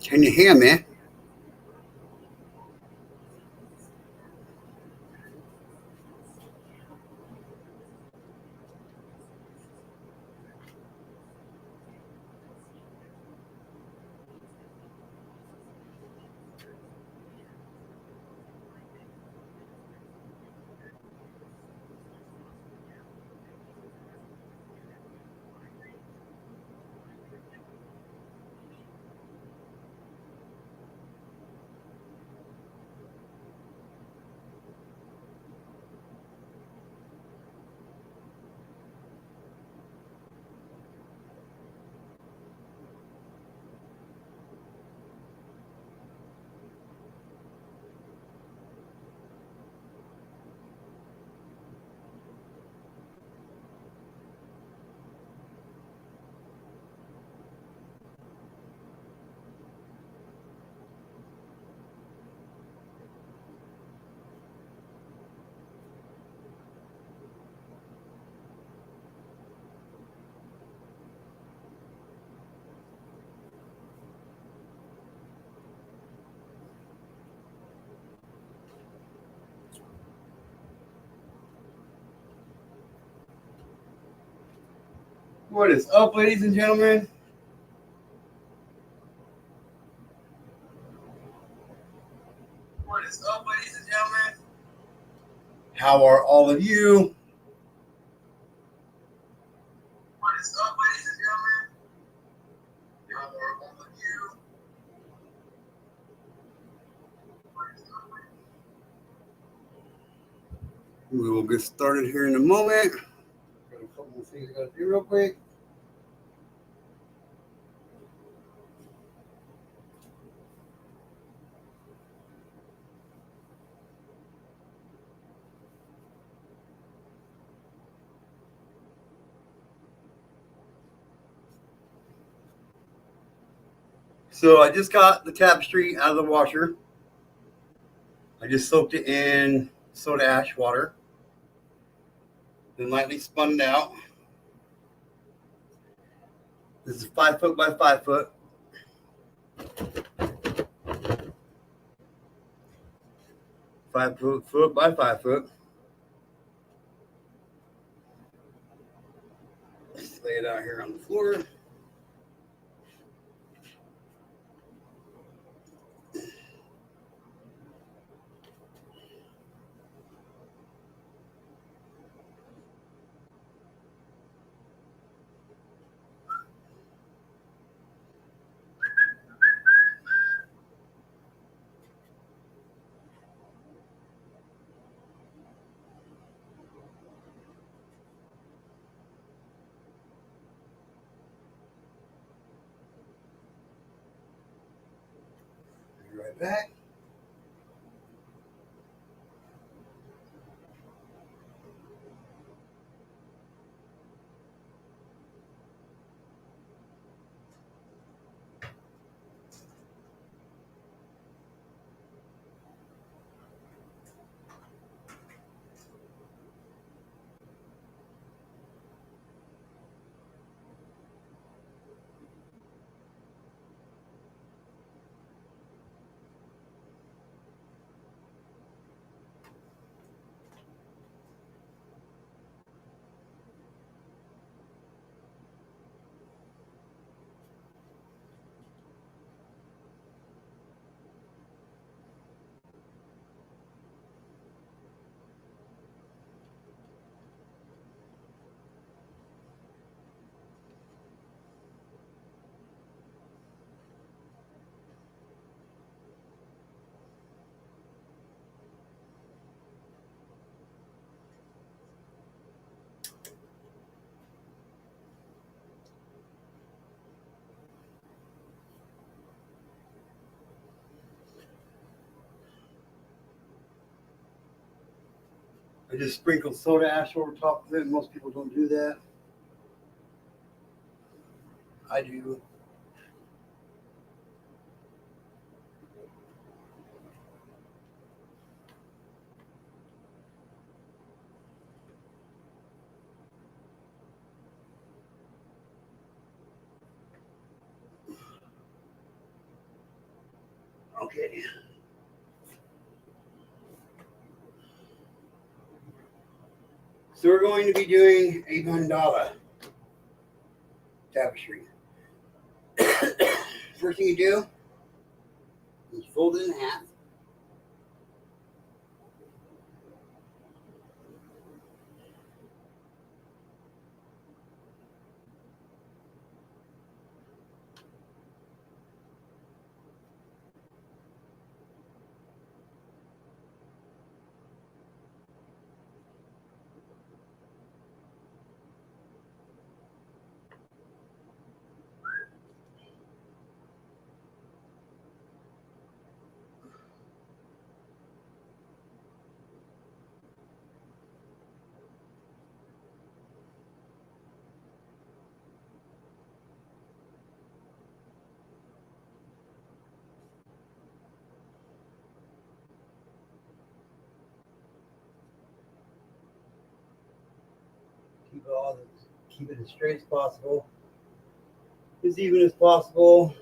Can you hear me? What is up, ladies and gentlemen? What is up, ladies and gentlemen? How are all of you? What is up, ladies and gentlemen? How are all of you? We will get started here in a moment. Got a couple of things I got to do real quick. So I just got the tapestry out of the washer. I just soaked it in soda ash water, then lightly spun it out. This is 5 foot by 5 foot. 5 foot by 5 foot. Let's lay it out here on the floor. Be right back. I just sprinkled soda ash over top of it. Most people don't do that. I do. Okay. So we're going to be doing a mandala tapestry. First thing you do is fold it in half. Keep it as straight as possible, as even as possible.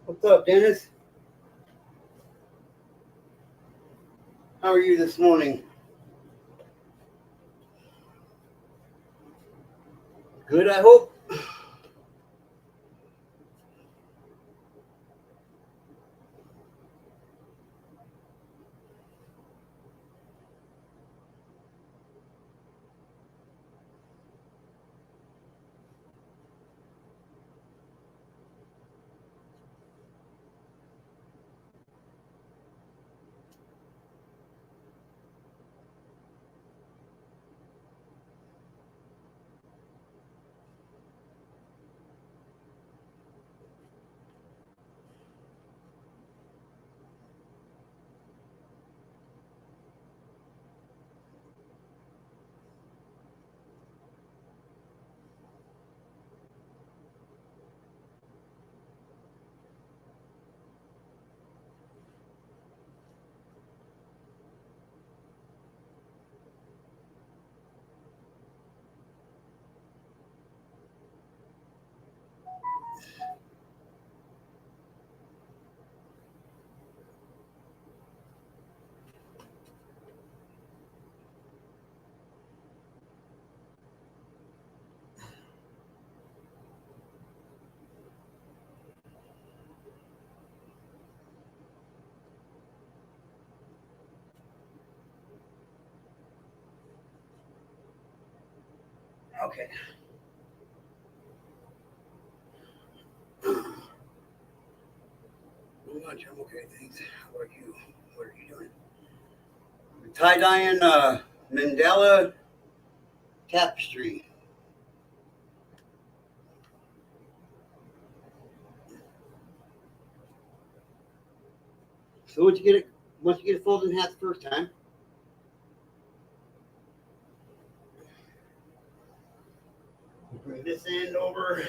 What's up, Dennis? How are you this morning? Good, I hope. Okay. Much. I'm okay, thanks. How about you? What are you doing? Tie-dyeing Mandala Tapestry. So once you get it folded in half the first time, bring this end over.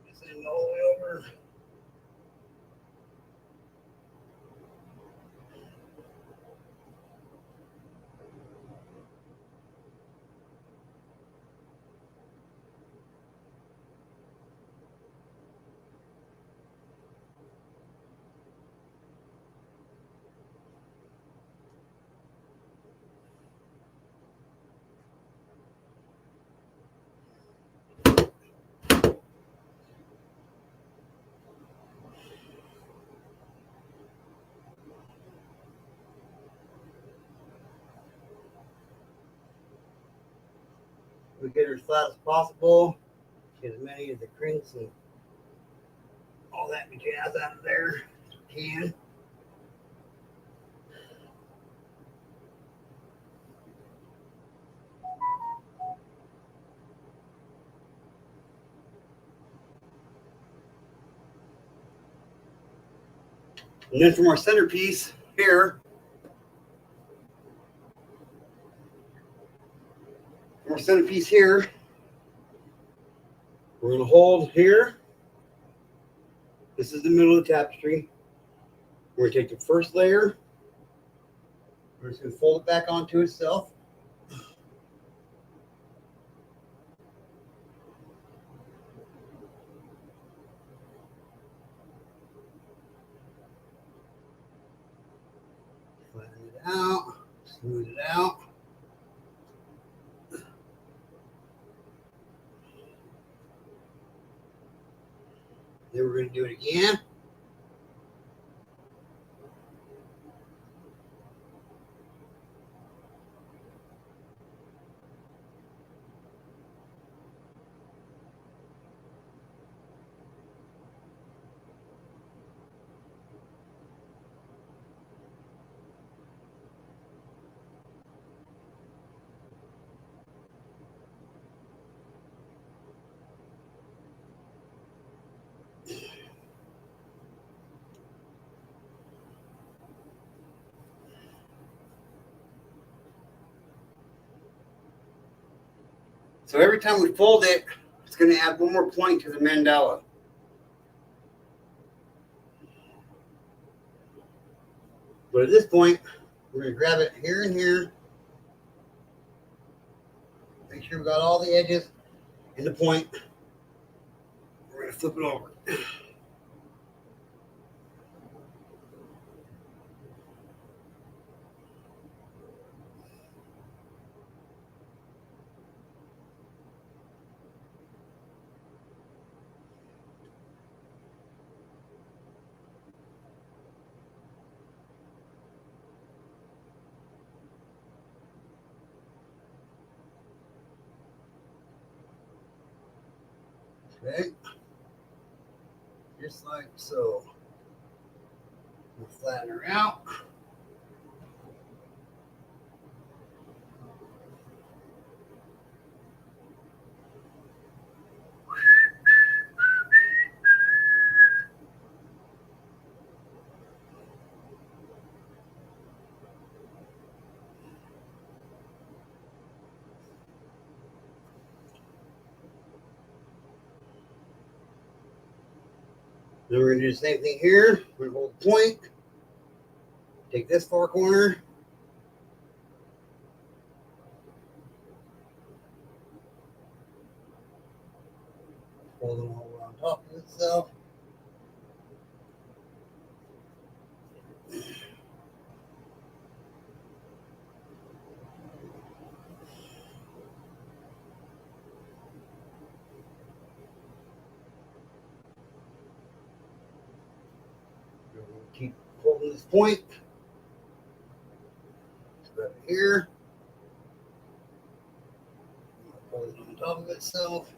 This end all the way over. We get it as flat as possible. Get as many of the crinks and all that jazz out of there as we can. And then from our centerpiece here, we're going to hold here. This is the middle of the tapestry. We're going to take the first layer. We're just going to fold it back onto itself. Flatten it out. Smooth it out. Then we're going to do it again. So every time we fold it, it's going to add one more point to the mandala. But at this point, we're going to grab it here and here. Make sure we got all the edges in the point. We're going to flip it over. Okay. Just like so. We'll flatten her out. Then we're going to do the same thing here. We're going to hold the point. Take this far corner. Fold them all on top of itself. Keep holding this point. Grab it here. Hold it on top of itself.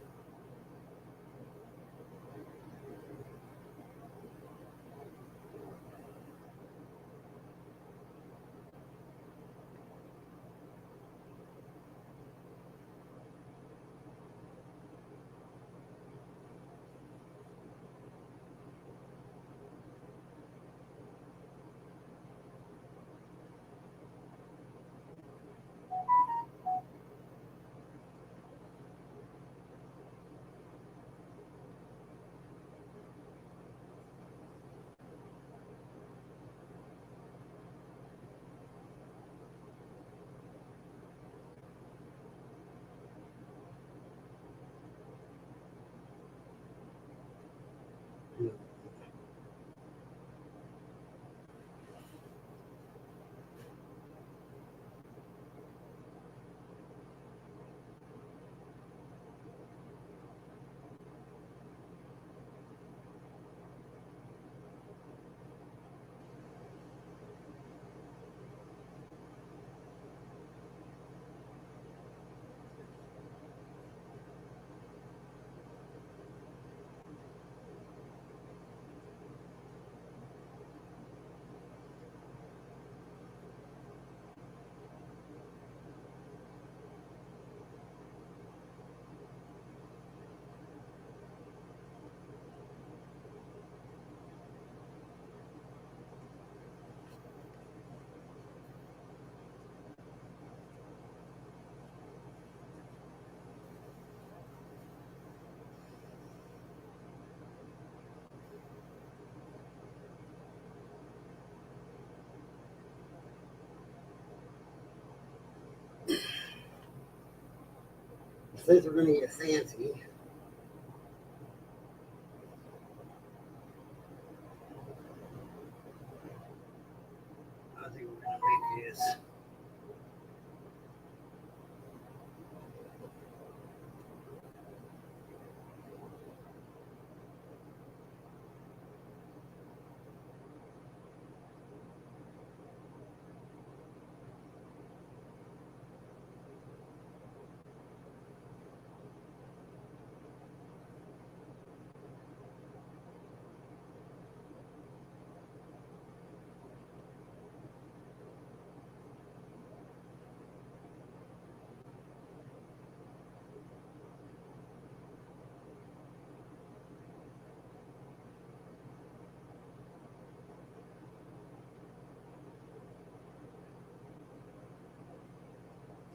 Since we're going to get fancy, I think we're going to make this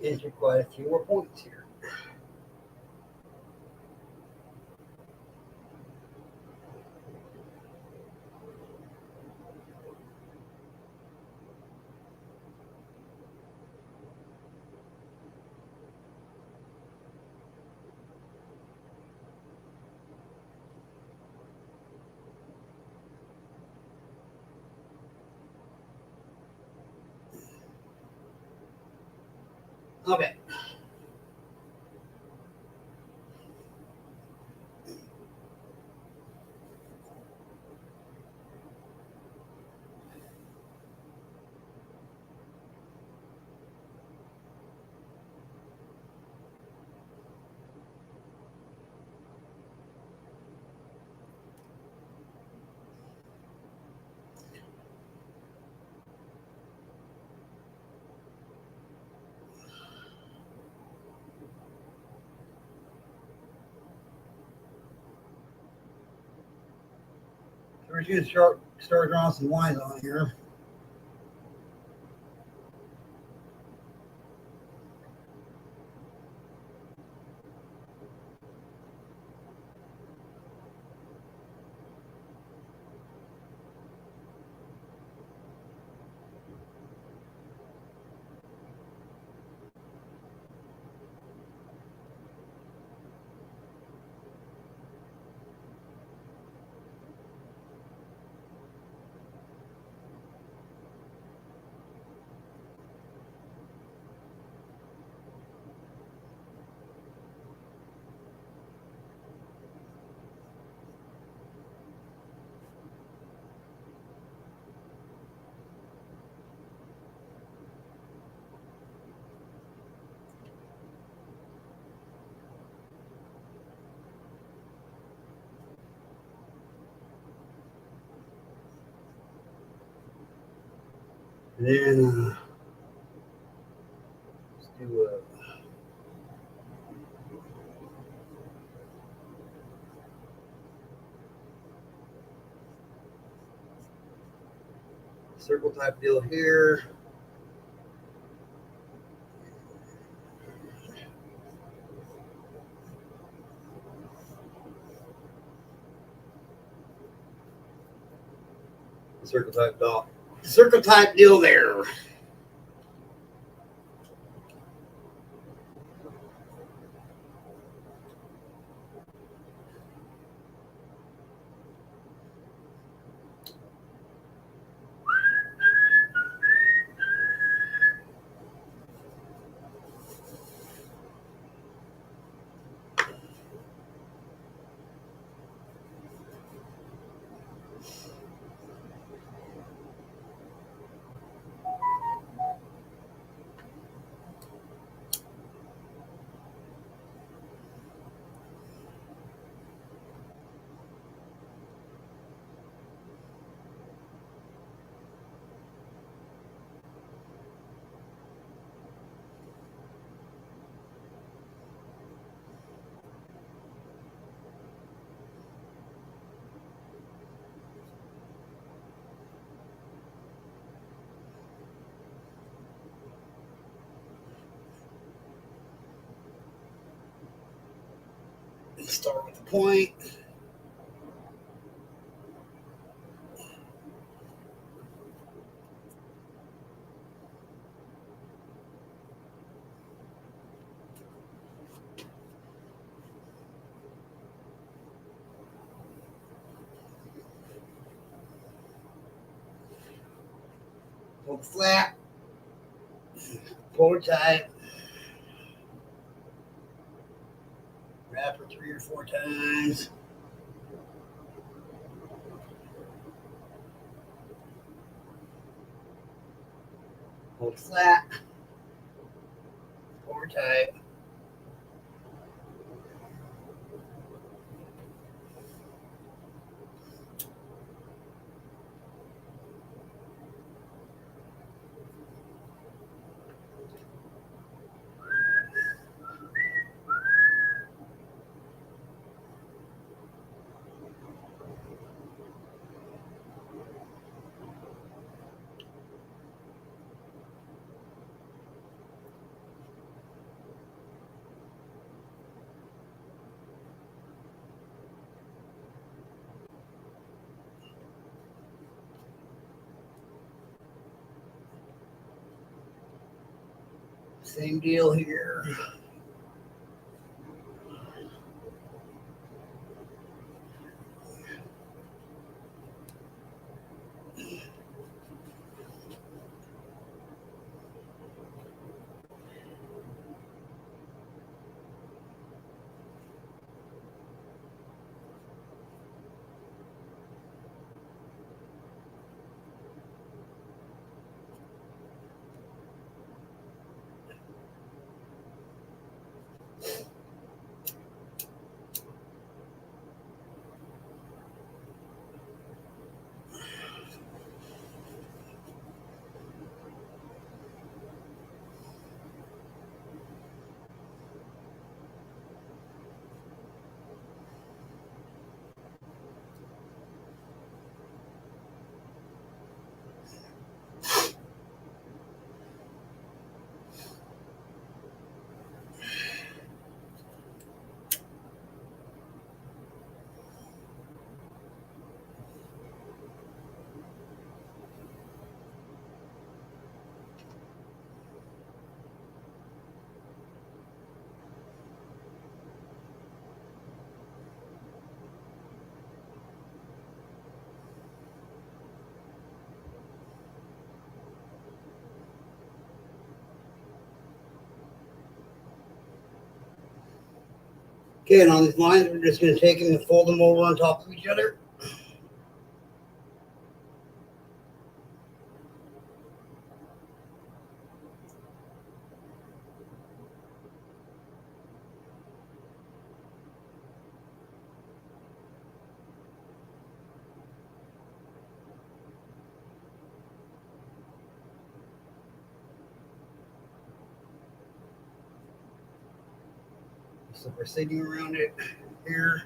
into quite a few more points here. Okay. So we're just going to start drawing some lines on here. And then let's do a circle type deal here. Circle type deal there. Start with the point. Hold flat. Pull it tight. Wrap her 3 or 4 times. Hold flat. Pull her tight. Same deal here. Okay, and on these lines, we're just going to take them and fold them over on top of each other. So we're sitting around it here.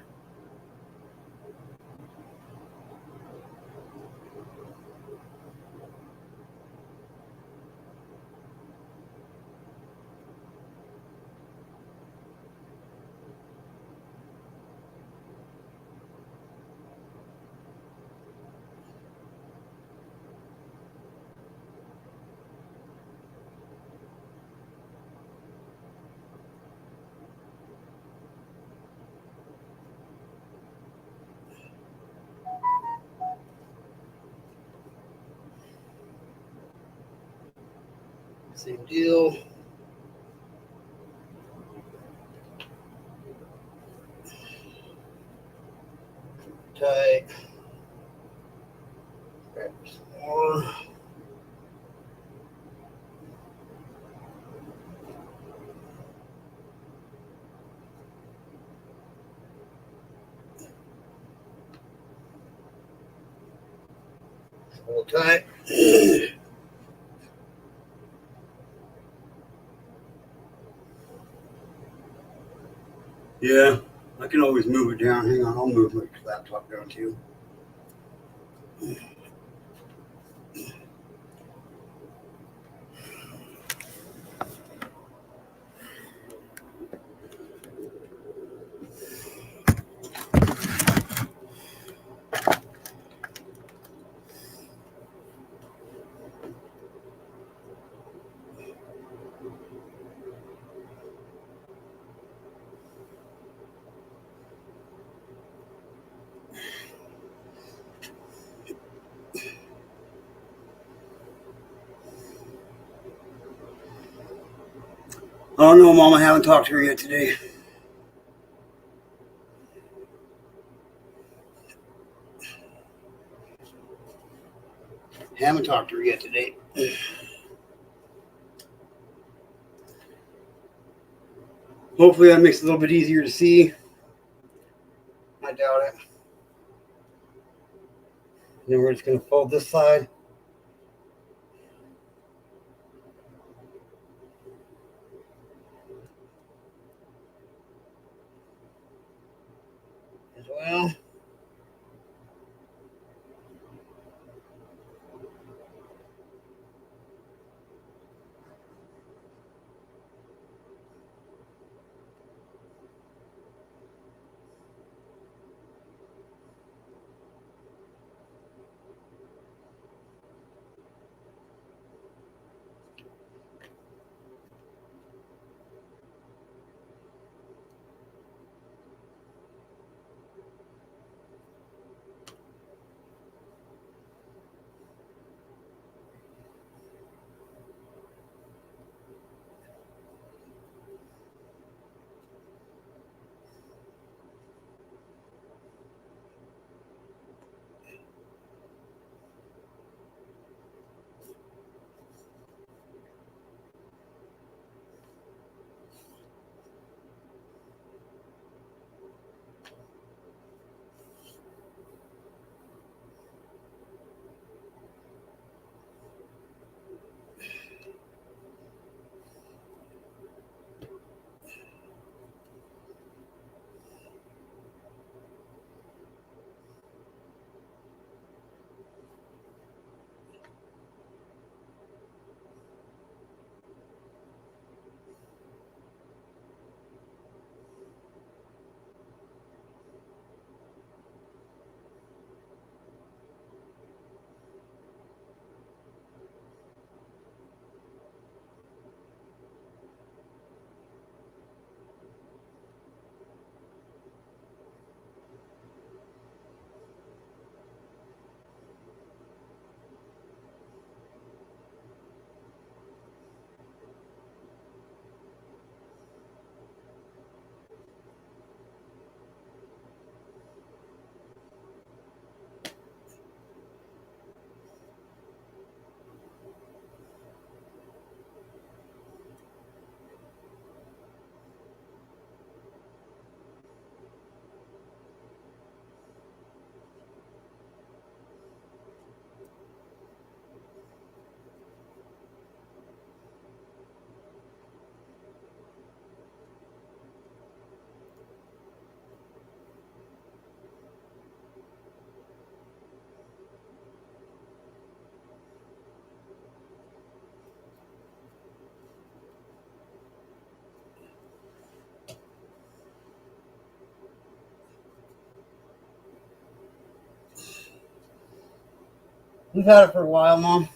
Same deal. Tight. Grab some more. Hold tight. Yeah, I can always move it down. Hang on, I'll move my laptop down too. I don't know, Mom. I haven't talked to her yet today. Haven't talked to her yet today. Hopefully that makes it a little bit easier to see. I doubt it. Then we're just going to fold this side. As well. We've had it for a while, Mom.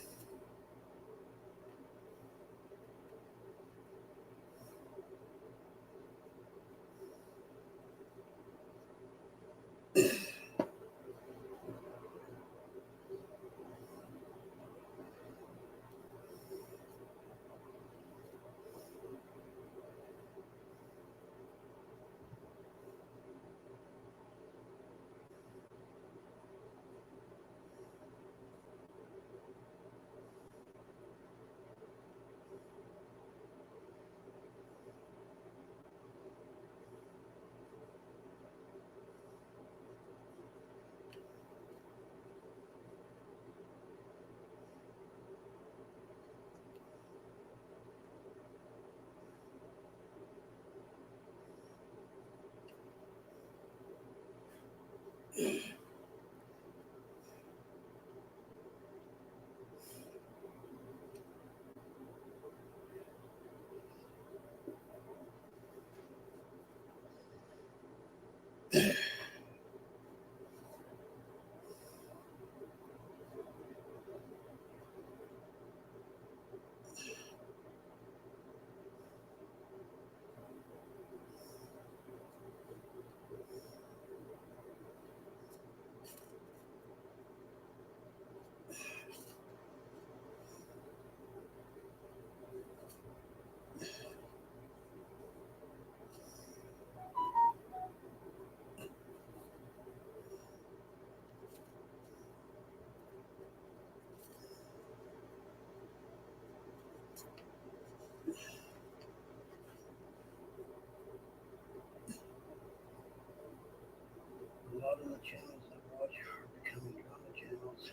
A lot of the channels I watch are becoming drama channels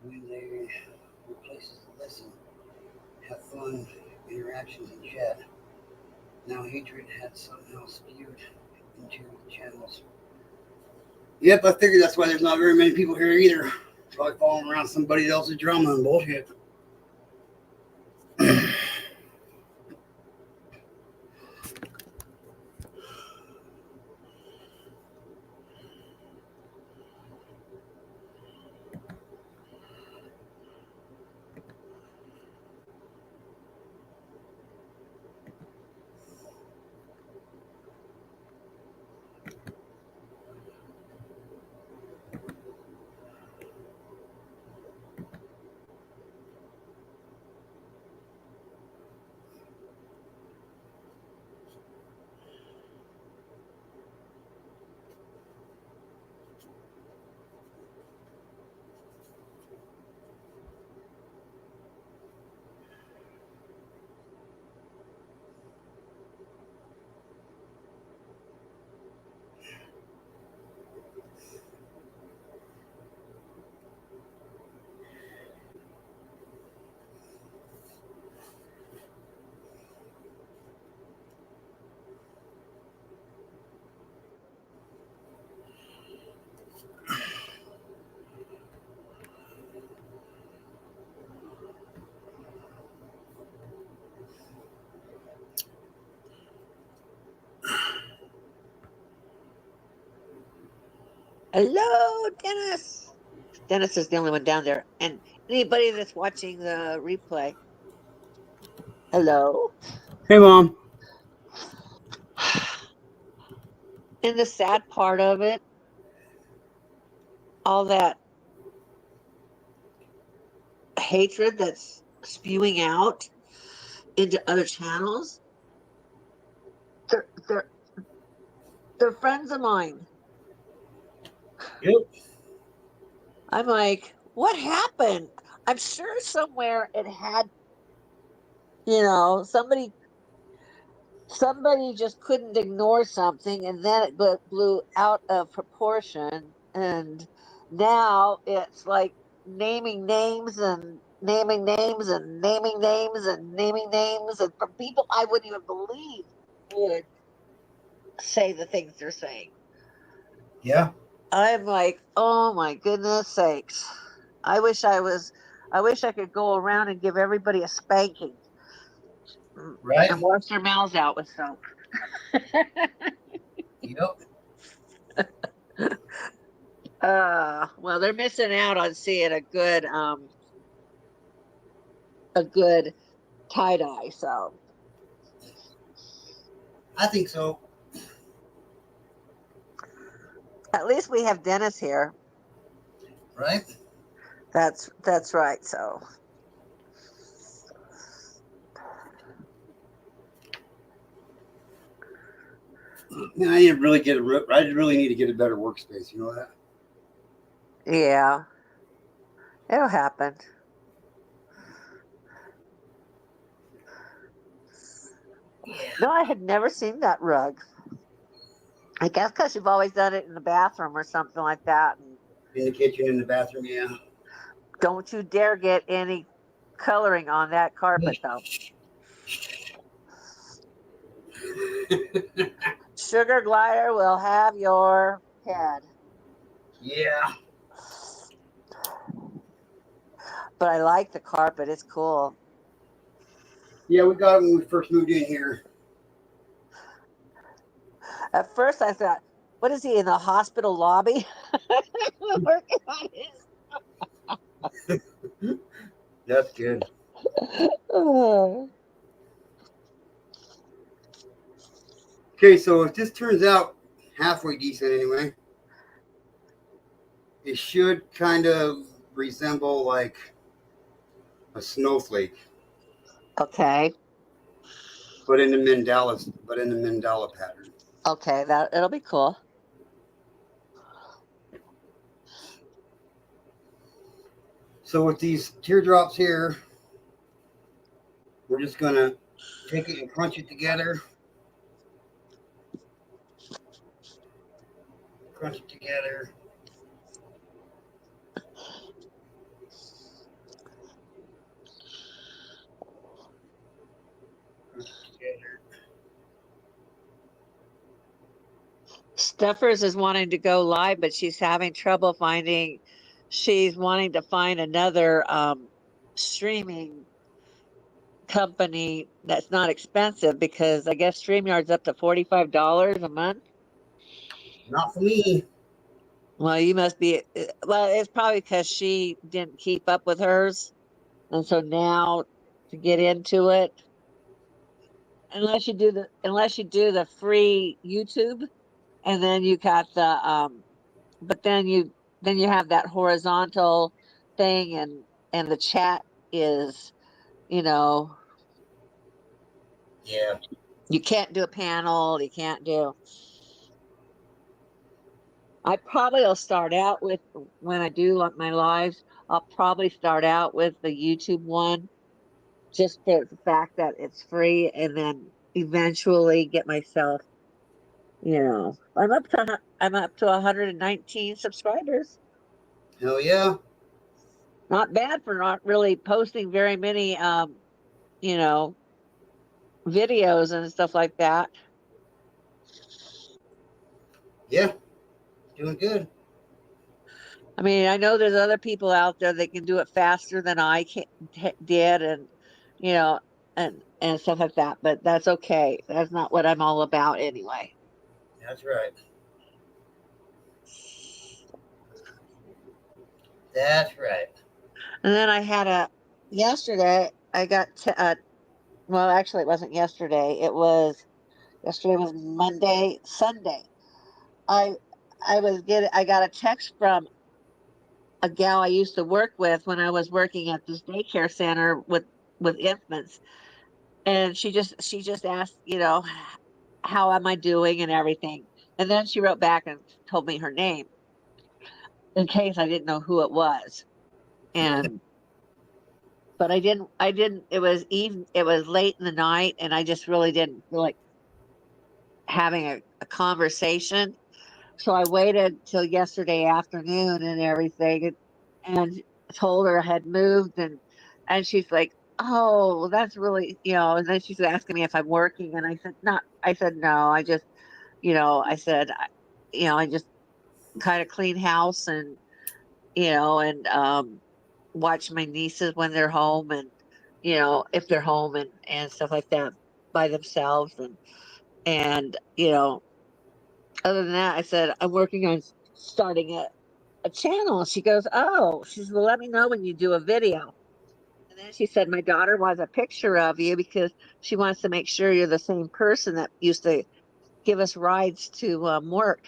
when they were places to listen, have fun, interactions, and chat. Now hatred had somehow spewed into the channels. Yep, I figured that's why there's not very many people here either. Probably following around somebody else's drama and bullshit. Hello, Dennis. Dennis is the only one down there. And anybody that's watching the replay, hello. Hey, Mom. And the sad part of it, all that hatred that's spewing out into other channels, they're, they're, they're friends of mine. Yep. I'm like, what happened? I'm sure somewhere it had, somebody just couldn't ignore something and then it blew out of proportion, and now it's like naming names and naming names and naming names and naming names, and from people I wouldn't even believe would say the things they're saying. Yeah. I'm like, oh my goodness sakes. I wish I could go around and give everybody a spanking, Right. and wash their mouths out with soap. Yep. Well, they're missing out on seeing a good tie dye. So I think so. at least we have Dennis here. Right? That's right. So Man, I need to really get a. I really need to get a better workspace. You know that? yeah, it'll happen. Yeah. No, I had never seen that rug. I guess because you've always done it in the bathroom or something like that. And In the kitchen, in the bathroom. Yeah. don't you dare get any coloring on that carpet, though. Sugar glider will have your head. Yeah. But I like the carpet. It's cool. Yeah, we got it when we first moved in here. At first, I thought, what is he in the hospital lobby? Working on That's good. his. Okay, so if this turns out halfway decent anyway, it should kind of resemble like a snowflake, Okay. but in the mandala pattern. Okay. It'll be cool. So with these teardrops here, we're just gonna take it and crunch it together. Crunch it together. Crunch it together. Stuffers is wanting to go live, but she's having trouble finding. She's wanting to find another streaming company that's not expensive because I guess StreamYard's up to $45 a month. Not for me. Well, you must be. Well, it's probably because she didn't keep up with hers, and so now to get into it, unless you do the free YouTube, and then you got the but then you have that horizontal thing, and the chat is, you know, Yeah. you can't do a panel, you can't do. I probably will start out with when I do like my lives, I'll probably start out with the YouTube one just for the fact that it's free and then eventually get myself, I'm up to 119 subscribers. Hell yeah. Not bad for not really posting very many you know, videos and stuff like that. Yeah. Doing good. I mean, I know there's other people out there that can do it faster than did, and you know, and stuff like that. But that's okay. That's not what I'm all about anyway. That's right. That's right. And then I had a yesterday. I got well, actually, it wasn't yesterday. Yesterday was Monday, Sunday. I I got a text from a gal I used to work with when I was working at this daycare center with infants, and she just asked, how am I doing and everything, and then she wrote back and told me her name in case I didn't know who it was, and but I didn't. It was late in the night, and I just really didn't feel like having a conversation. So I waited till yesterday afternoon and everything, and told her I had moved, and she's like, "Oh, well, that's really," And then she's asking me if I'm working, and I said, "Not." I said, "No, I just," I said, I just kind of clean house and and watch my nieces when they're home, and if they're home and stuff like that by themselves, and other than that, I said I'm working on starting it. a channel. She goes, oh, she says, well, let me know when you do a video. And then she said, my daughter wants a picture of you because she wants to make sure you're the same person that used to give us rides to work.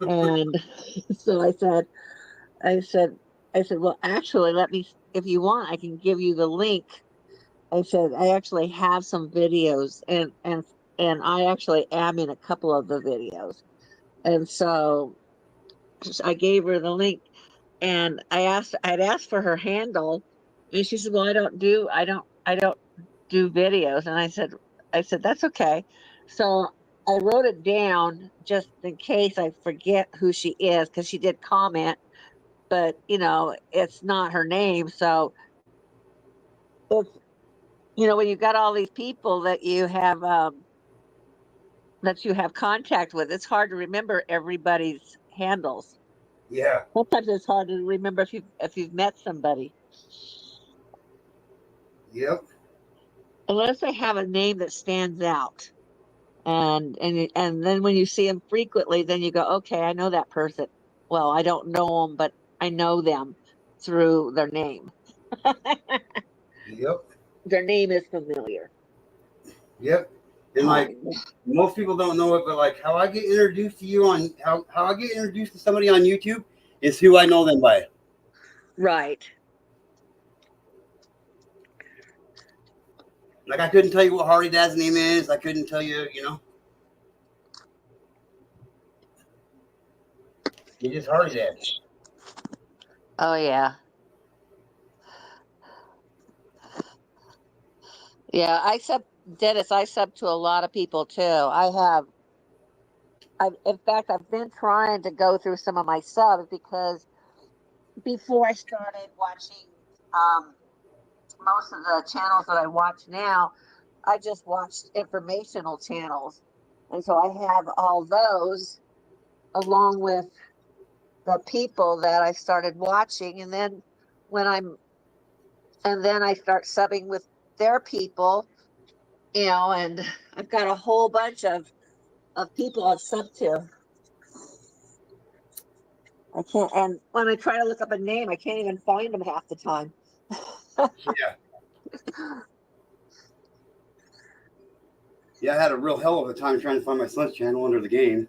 And so I said, I said, well, actually, let me, if you want, I can give you the link. I said, I actually have some videos and I actually am in a couple of the videos. And so I gave her the link and I'd asked for her handle and she said, well, I don't do videos. And I said, that's okay. So I wrote it down just in case I forget who she is because she did comment, but it's not her name. So it's, when you've got all these people that you have contact with, it's hard to remember everybody's handles. Yeah. Sometimes it's hard to remember if you've met somebody, Yep. unless they have a name that stands out. And then when you see them frequently, then you go, okay, I know that person. Well, I don't know them, but I know them through their name. Yep. Their name is familiar. Yep. And like Um, most people don't know it, but like how I get introduced to you on how I get introduced to somebody on YouTube is who I know them by. right. Like I couldn't tell you what Harley Dad's name is. I couldn't tell you, you know. It's just Harley Dad. Oh yeah. Yeah. Dennis, I sub to a lot of people too. In fact, I've been trying to go through some of my subs because before I started watching um, most of the channels that I watch now, I just watched informational channels. And so I have all those along with the people that I started watching. When I'm, and then I start subbing with their people, and I've got a whole bunch of people I've subbed to. I can't, and when I try to look up a name, I can't even find them half the time. Yeah. Yeah, I had a real hell of a time trying to find my son's channel under the game.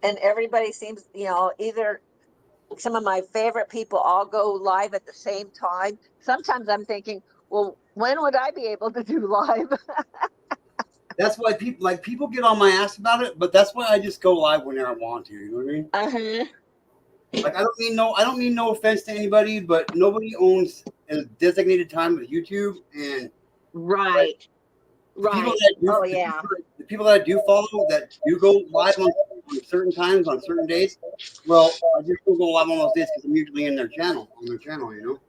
And everybody seems, either some of my favorite people all go live at the same time. Sometimes I'm thinking, well, when would I be able to do live? That's why people get on my ass about it, but that's why I just go live whenever I want to. You know what I mean? Uh-huh. Like I don't mean no offense to anybody, but nobody owns a designated time with YouTube, and like Right. the people Right. that do Oh yeah. the people that I do follow that do go live on certain times on certain days. Well, I just don't go live on those days because I'm usually in their channel you know.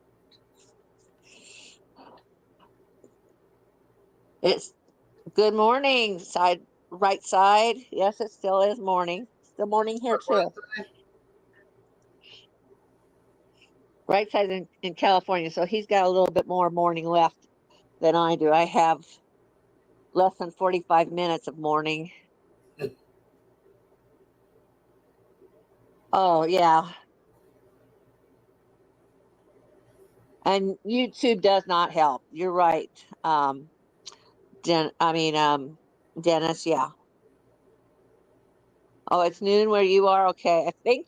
It's good morning, right side. Yes, it still is morning. Still morning here too. Right side in California. So he's got a little bit more morning left than I do. I have less than 45 minutes of morning. Oh yeah. And YouTube does not help. You're right. Dennis, yeah. Oh, it's noon where you are. Okay. I think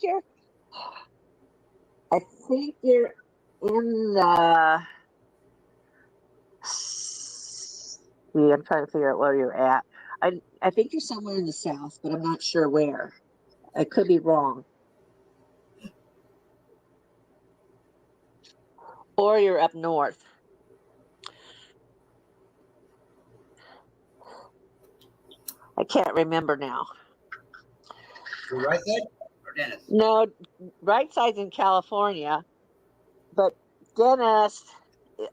you're in the, see, I'm trying to figure out where you're at. I think you're somewhere in the south, but I'm not sure where. I could be wrong. Or you're up north. I can't remember now. The right side or Dennis? No, right side's in California, but Dennis,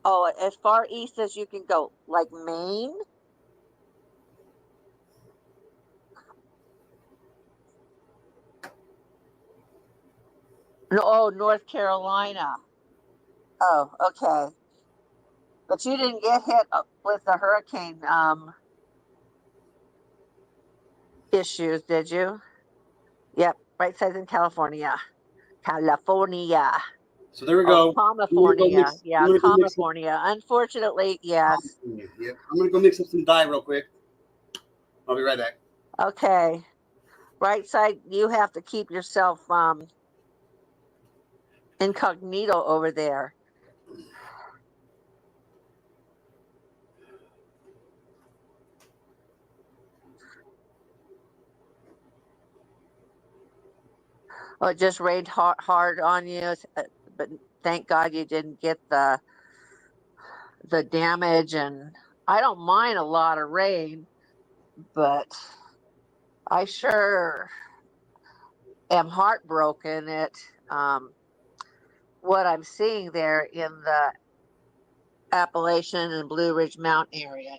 oh, as far east as you can go, like Maine. No, oh, North Carolina. Oh, okay. But you didn't get hit with the hurricane issues, did you? Yep, right side's in California. California. So there we Oh, go. California. I'm Yeah, gonna go mix. California. Unfortunately, yes. Yep. I'm gonna go mix up some dye real quick. I'll be right back. Okay. Right side, you have to keep yourself incognito over there. Oh, it just rained hard on you, but thank God you didn't get the damage. And I don't mind a lot of rain, but I sure am heartbroken at what I'm seeing there in the Appalachian and Blue Ridge Mountain area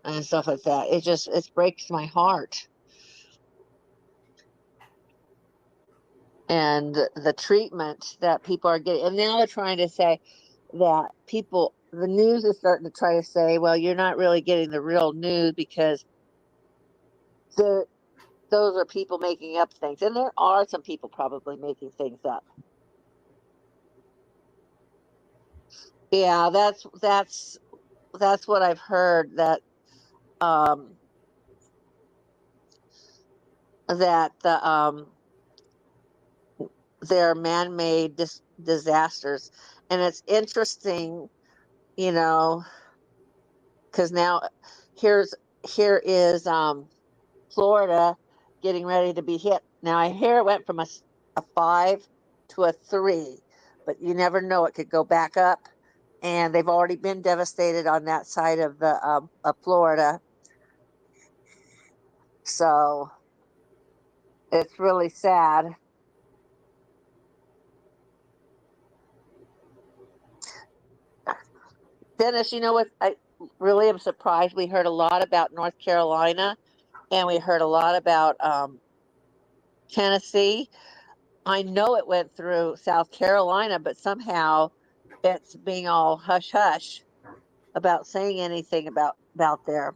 and stuff like that. It breaks my heart. And the treatment that people are getting, and now they're trying to say that the news is starting to try to say, well, you're not really getting the real news because the those are people making up things, and there are some people probably making things up. Yeah, that's what I've heard, that um that they're man-made disasters. And it's interesting, you know, because now here's here is Florida getting ready to be hit. Now I hear it went from a 5 to a 3, but you never know, it could go back up. And they've already been devastated on that side of the of Florida. So it's really sad. Dennis, you know what? I really am surprised. We heard a lot about North Carolina, and we heard a lot about Tennessee. I know it went through South Carolina, but somehow it's being all hush hush about saying anything about there.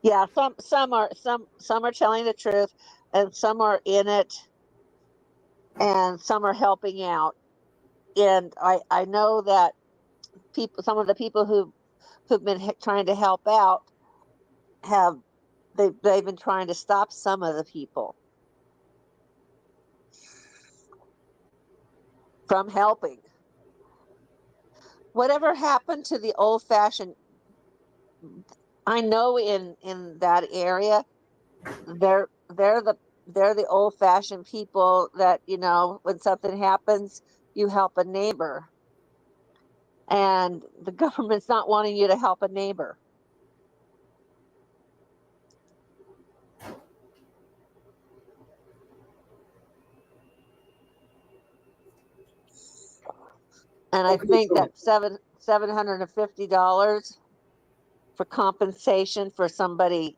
Yeah, some are telling the truth, and some are in it, and some are helping out. And I know that some of the people who've been trying to help out have they've been trying to stop some of the people from helping. Whatever happened to the old fashioned? I know in that area, they're the old fashioned people that, when something happens, you help a neighbor, and the government's not wanting you to help a neighbor. And I Okay, think so that $750 for compensation for somebody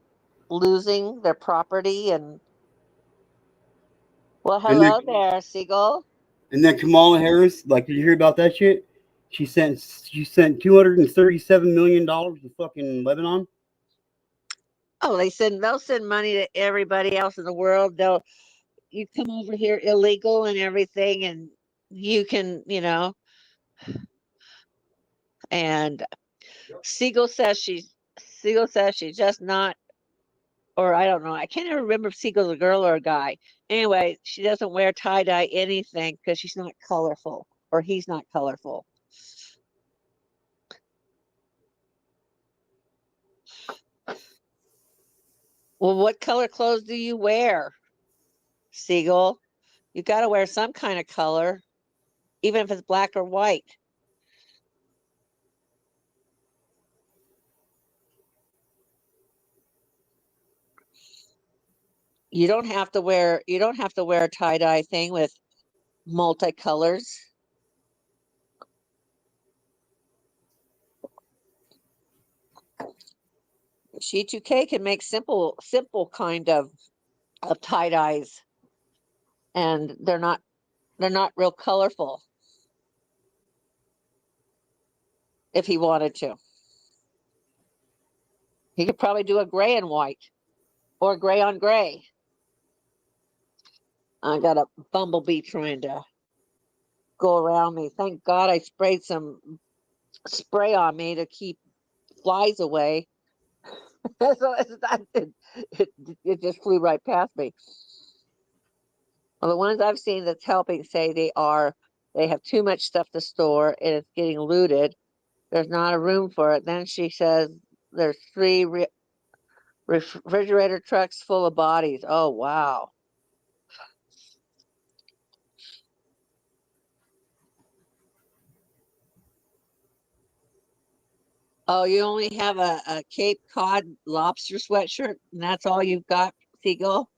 losing their property. And well, and then hello there, Siegel. Kamala Harris, like, did you hear about that shit? She sent $237 million to fucking Lebanon. Oh, they'll send money to everybody else in the world. You come over here illegal and everything, and you can, and Siegel says she's just not, or I don't know. I can't ever remember if Siegel's a girl or a guy. Anyway, she doesn't wear tie dye anything because she's not colorful, or he's not colorful. Well, what color clothes do you wear, Siegel? You got to wear some kind of color, even if it's black or white. You don't have to wear a tie dye thing with multicolors. She2K can make simple kind of tie dyes, and they're not real colorful. If he wanted to, he could probably do a gray and white, or gray on gray. I got a bumblebee trying to go around me. Thank God I sprayed some spray on me to keep flies away. So it just flew right past me. Well, the ones I've seen that's helping say they have too much stuff to store and it's getting looted. There's not a room for it. Then she says there's three refrigerator trucks full of bodies. Oh, wow. Oh, you only have a Cape Cod lobster sweatshirt, and that's all you've got, Seagull?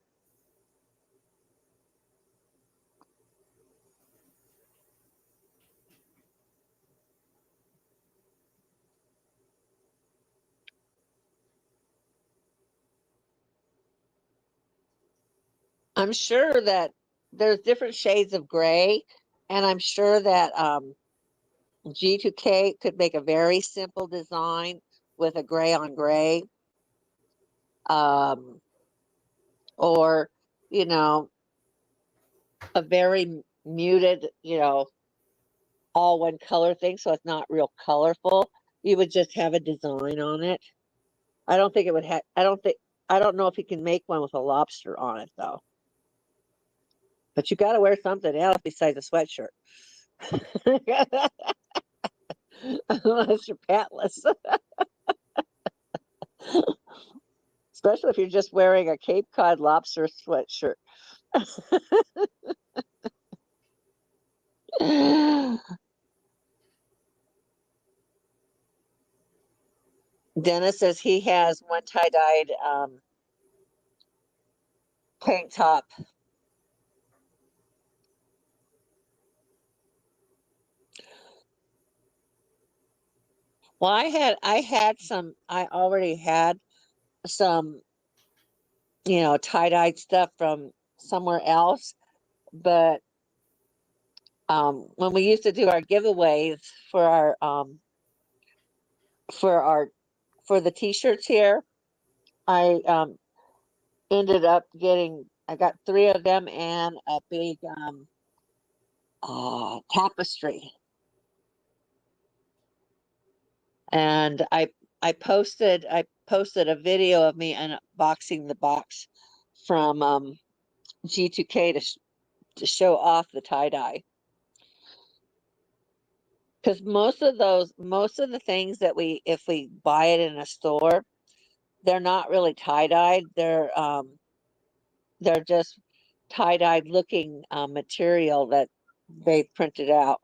I'm sure that there's different shades of gray, and I'm sure that G2K could make a very simple design with a gray on gray, um, or, you know, a very muted, all one color thing, so it's not real colorful. You would just have a design on it. I don't think it would have, I don't know if you can make one with a lobster on it though. But you got to wear something else besides a sweatshirt. Unless you're pantless. Especially if you're just wearing a Cape Cod lobster sweatshirt. Dennis says he has one tie-dyed tank top. Well, I already had some, tie-dyed stuff from somewhere else, but when we used to do our giveaways for for our for the t-shirts here, I ended up I got three of them and a big tapestry. And I posted a video of me unboxing the box from G2K to show off the tie-dye. Because most of the things that if we buy it in a store, they're not really tie-dyed. They're just tie-dyed looking material that they printed out.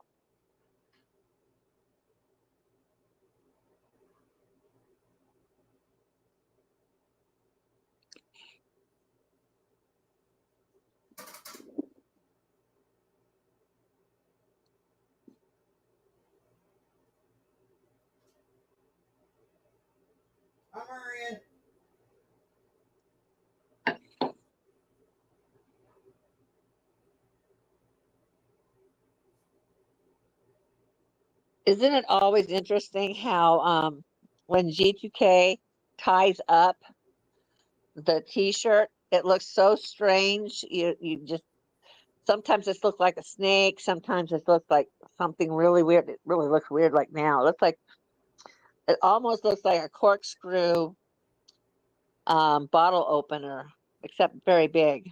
I'm hurrying. Isn't it always interesting how when G2K ties up the t-shirt, it looks so strange. You just sometimes it looks like a snake, sometimes it looks like something really weird. It really looks weird like now. It almost looks like a corkscrew bottle opener, except very big.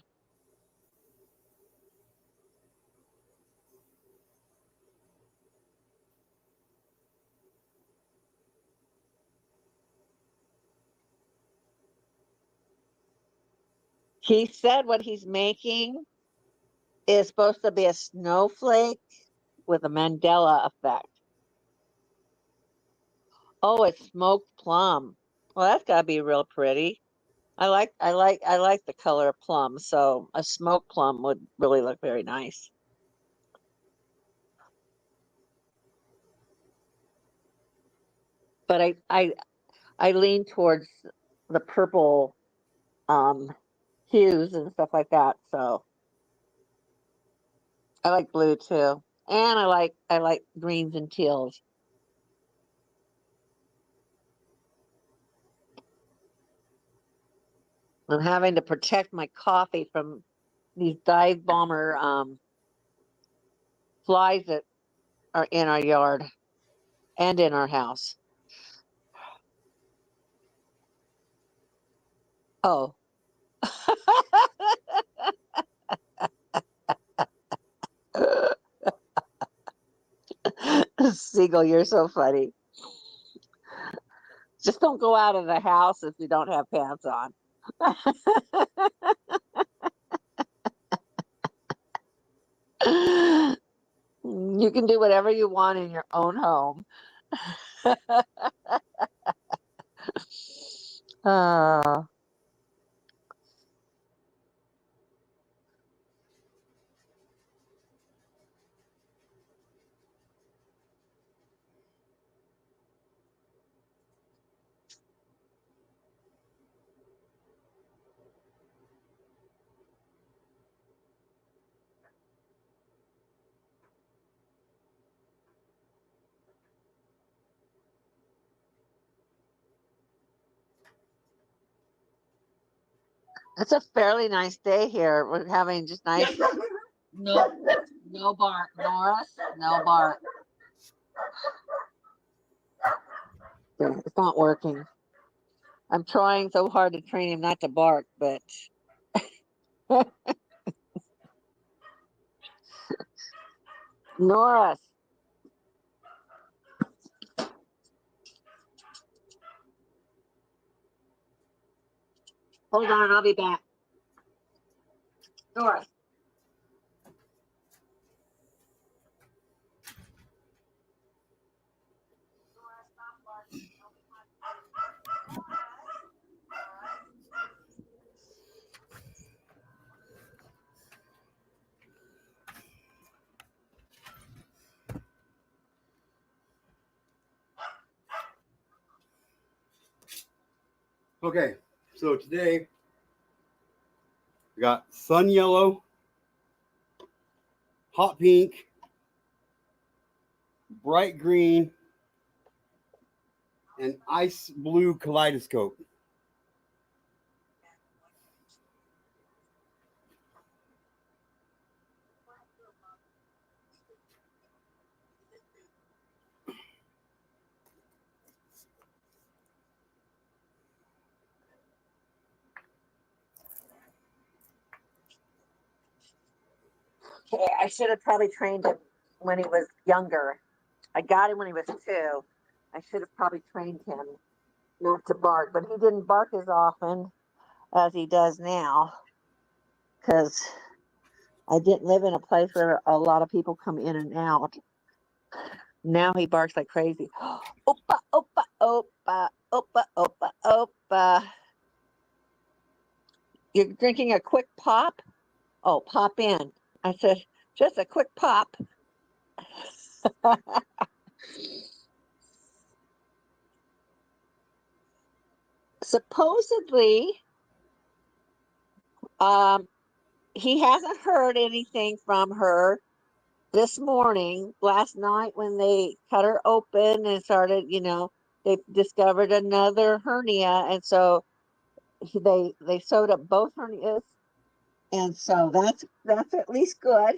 He said what he's making is supposed to be a snowflake with a Mandela effect. Oh, it's smoked plum. Well, that's gotta be real pretty. I like the color of plum, so a smoked plum would really look very nice. But I lean towards the purple um hues and stuff like that. So I like blue too. And I like greens and teals. I'm having to protect my coffee from these dive bomber flies that are in our yard and in our house. Oh, Siegel, you're so funny. Just don't go out of the house if you don't have pants on. You can do whatever you want in your own home. uh, it's a fairly nice day here. We're having just nice. No, no bark, Norris. No bark. It's not working. I'm trying so hard to train him not to bark, but Norris, hold on, I'll be back. Norris. Okay, so today we got sun yellow, hot pink, bright green, and ice blue kaleidoscope. Okay, I should have probably trained him when he was younger. I got him when he was 2. I should have probably trained him not to bark, but he didn't bark as often as he does now because I didn't live in a place where a lot of people come in and out. Now he barks like crazy. Opa, opa, opa, opa, opa, opa. You're drinking a quick pop? Oh, pop in. I said, just a quick pop. Supposedly, um, he hasn't heard anything from her this morning. Last night, when they cut her open and started, they discovered another hernia, and so they sewed up both hernias, and so that's at least good.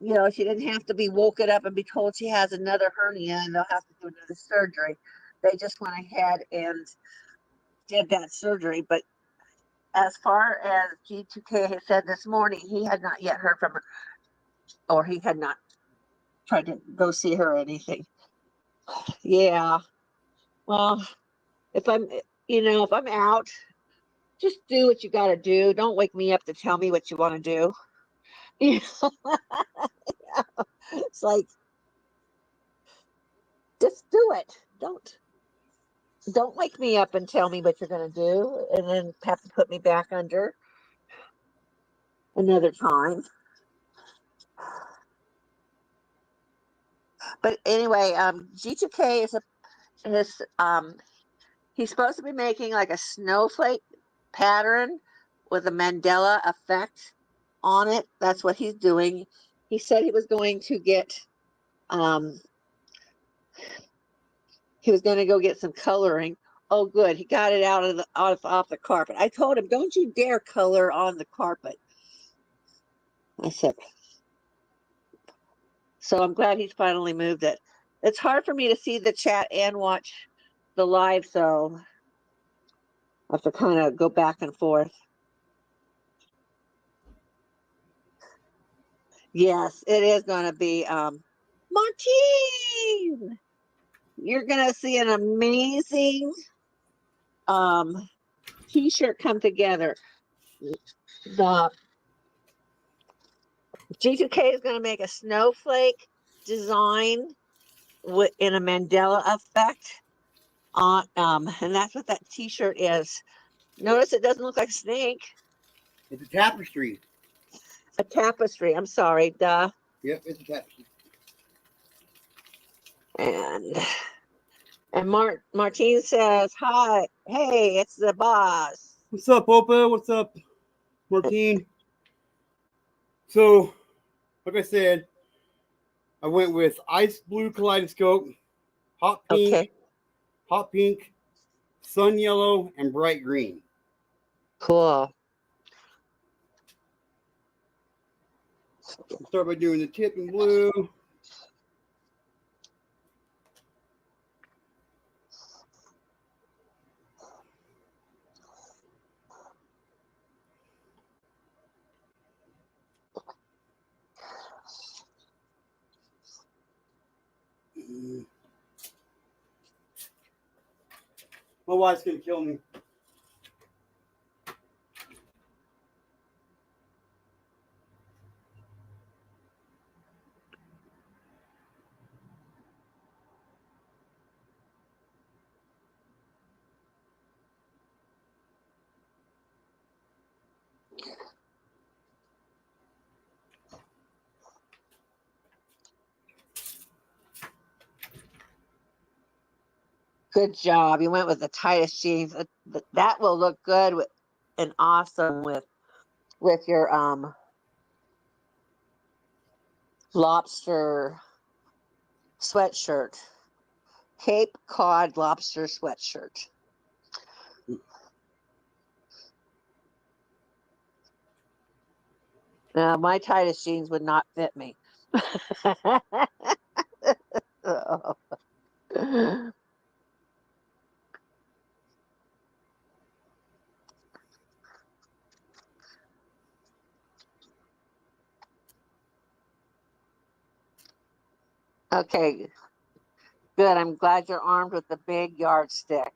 She didn't have to be woken up and be told she has another hernia and they'll have to do another surgery. They just went ahead and did that surgery. But as far as G2K has said this morning, he had not yet heard from her, or he had not tried to go see her or anything. Yeah. Well, if I'm out, just do what you got to do. Don't wake me up to tell me what you want to do. It's like, just do it. Don't wake me up and tell me what you're going to do and then have to put me back under another time. But anyway, G2K he's supposed to be making like a snowflake pattern with a Mandela effect on it. That's what he's doing. He said um he was going to go get some coloring. Oh, good. He got it out of off the carpet. I told him, don't you dare color on the carpet. I said, so I'm glad he's finally moved it. It's hard for me to see the chat and watch the live, so I have to kind of go back and forth. Yes, it is going to be Martine. You're going to see an amazing t-shirt come together. The G2K is going to make a snowflake design in a Mandela effect on and that's what that t-shirt is. Notice it doesn't look like a snake. It's a tapestry. A tapestry. I'm sorry, duh. Yep, it's a tapestry. And Martine says, "Hi, hey, it's the boss." What's up, Opa? What's up, Martine? So, like I said, I went with ice blue kaleidoscope, hot Okay, pink, sun yellow, and bright green. cool. We'll start by doing the tip in blue. My wife's gonna kill me. Good job. You went with the tightest jeans. That will look good and awesome with your lobster sweatshirt. Cape Cod lobster sweatshirt. Now, my tightest jeans would not fit me. Okay, good. I'm glad you're armed with the big yardstick.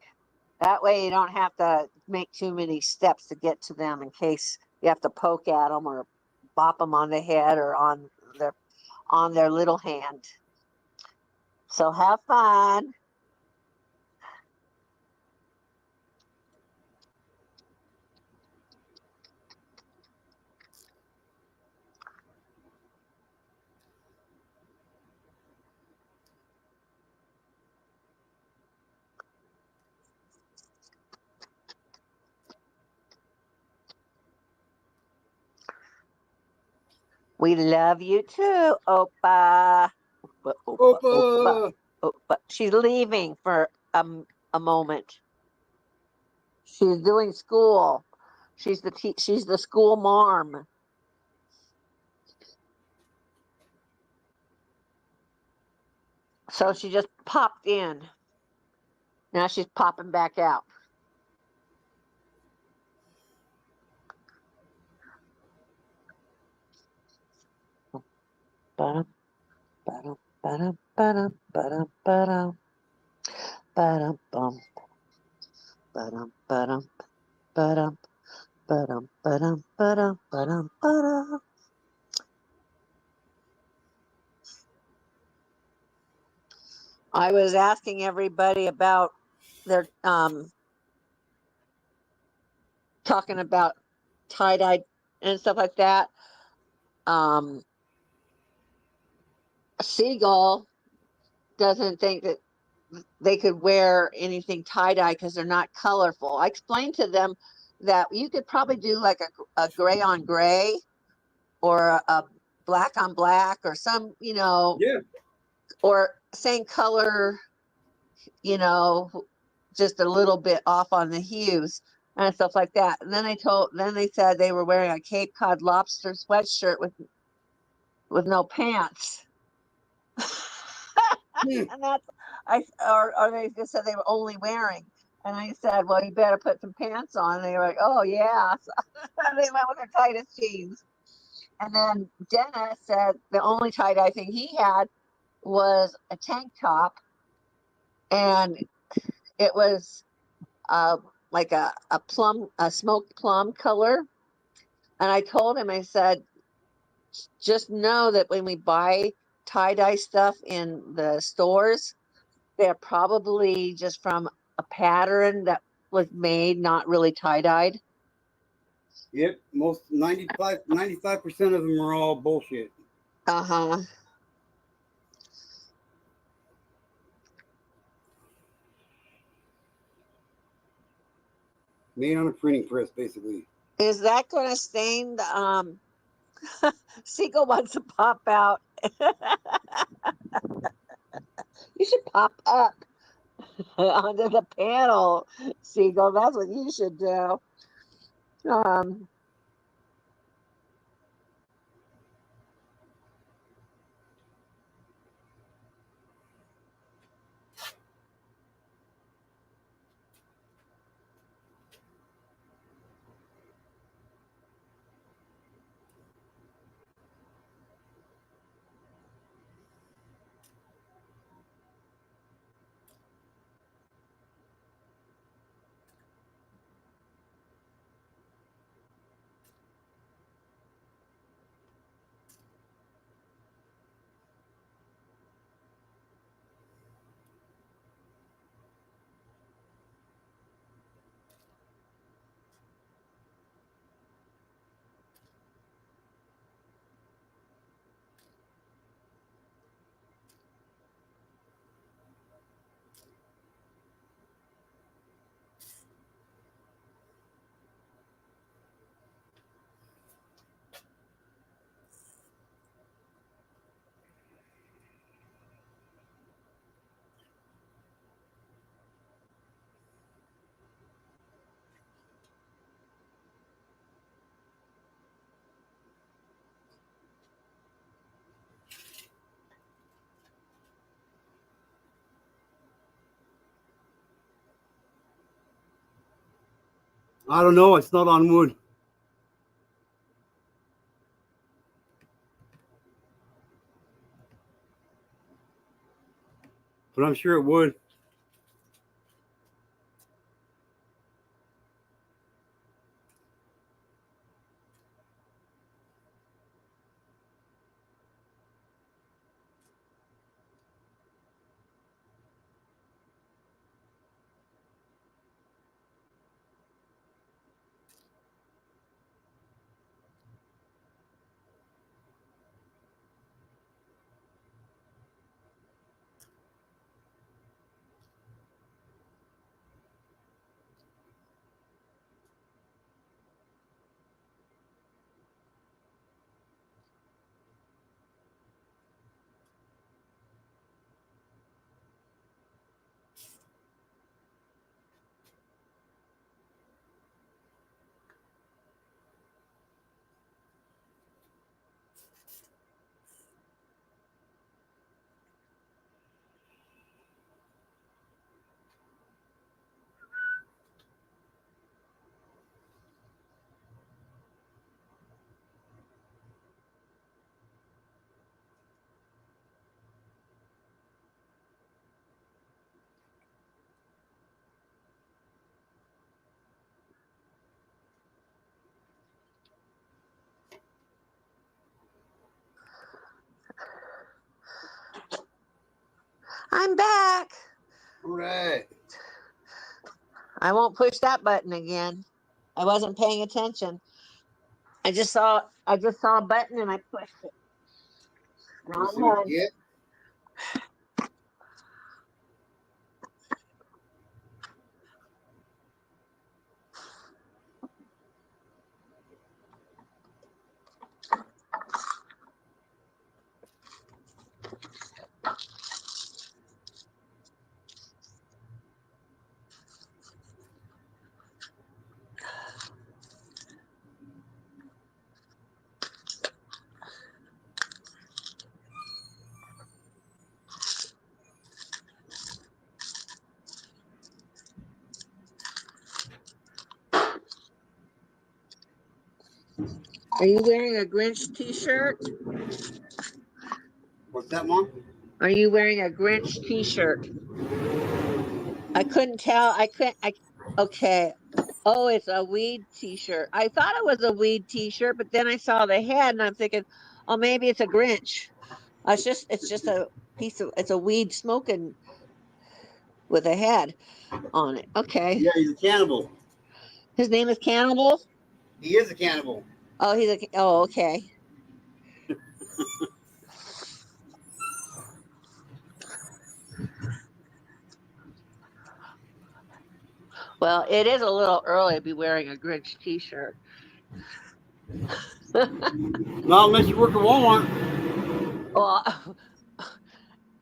That way you don't have to make too many steps to get to them in case you have to poke at them or bop them on the head or on their little hand. So have fun. We love you too, Opa. Opa, Opa, Opa, Opa! Opa. She's leaving for a moment. She's doing school. She's the school marm. So she just popped in. Now she's popping back out. Ba-dum, ba-dum, ba-dum, ba-dum, ba-dum, ba-dum, ba-dum, bum, ba-dum, ba-dum, ba-dum, ba-dum, ba-dum, ba-dum, ba-dum, ba-dum. I was asking everybody about their talking about tie-dye and stuff like that. Seagull doesn't think that they could wear anything tie-dye because they're not colorful. I explained to them that you could probably do like a gray on gray or a black on black or some, Yeah. or same color, just a little bit off on the hues and stuff like that. And then they said they were wearing a Cape Cod lobster sweatshirt with no pants. And that's or they just said they were only wearing. And I said, well, you better put some pants on. And they were like, oh yeah. So they went with their tightest jeans. And then Dennis said the only tie dye thing he had was a tank top, and it was uh, like a smoked plum color. And I told him, I said, just know that when we buy tie dye stuff in the stores, they're probably just from a pattern that was made, not really tie dyed. Yep, most 95% of them are all bullshit. Uh huh. Made on a printing press, basically. Is that going to stain the Seagull wants to pop out. You should pop up onto the panel, Seagull. That's what you should do. Um, I don't know. It's not on wood. But I'm sure it would. I'm back. All right. I won't push that button again. I wasn't paying attention. I just saw a button and I pushed it. We'll Wrong see what one. you get. Are you wearing a Grinch t-shirt? What's that, Mom? Are you wearing a Grinch t-shirt? I couldn't tell. Okay. Oh, it's a weed t-shirt. I thought it was a weed t-shirt, but then I saw the head and I'm thinking, oh, maybe it's a Grinch. It's just a it's a weed smoking with a head on it. Okay. Yeah, he's a cannibal. His name is Cannibal? He is a cannibal. Oh, okay. Well, it is a little early to be wearing a Grinch t-shirt. Not unless you work at Walmart. Well,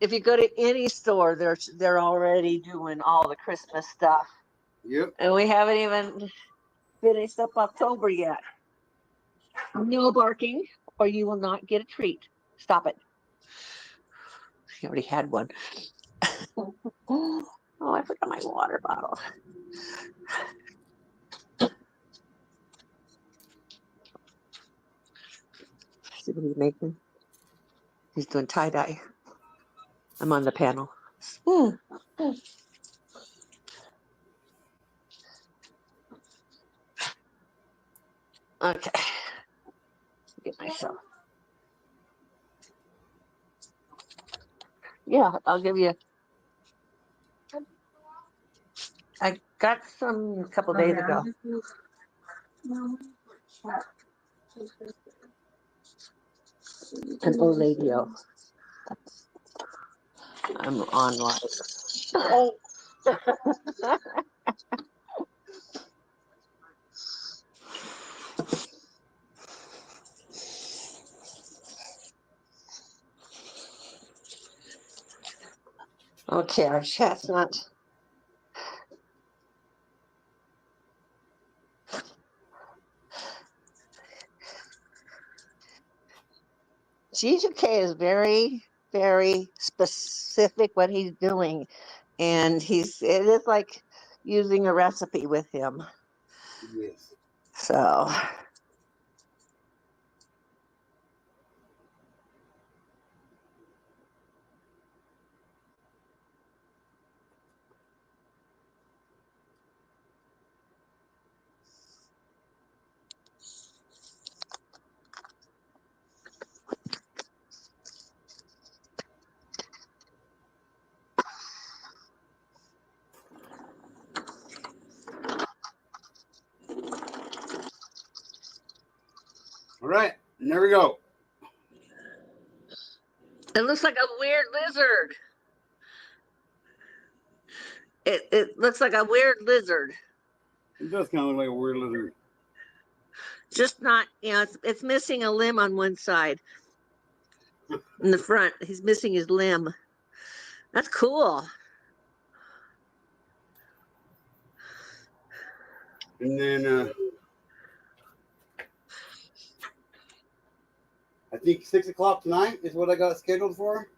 if you go to any store, they're already doing all the Christmas stuff. Yep. And we haven't even finished up October yet. No barking, or you will not get a treat. Stop it. He already had one. Oh, I forgot my water bottle. See what he's making? He's doing tie-dye. I'm on the panel. Okay. Get myself. Yeah, I'll give you. I got some a couple days ago. An Olagio. I'm on live. Oh. Okay, our chestnut. GJK is very, very specific what he's doing, and it is like using a recipe with him. Yes. So. All right, and there we go. It looks like a weird lizard. It looks like a weird lizard. It does kind of look like a weird lizard. Just not, it's missing a limb on one side. In the front, he's missing his limb. That's cool. And then I think 6 o'clock tonight is what I got scheduled for.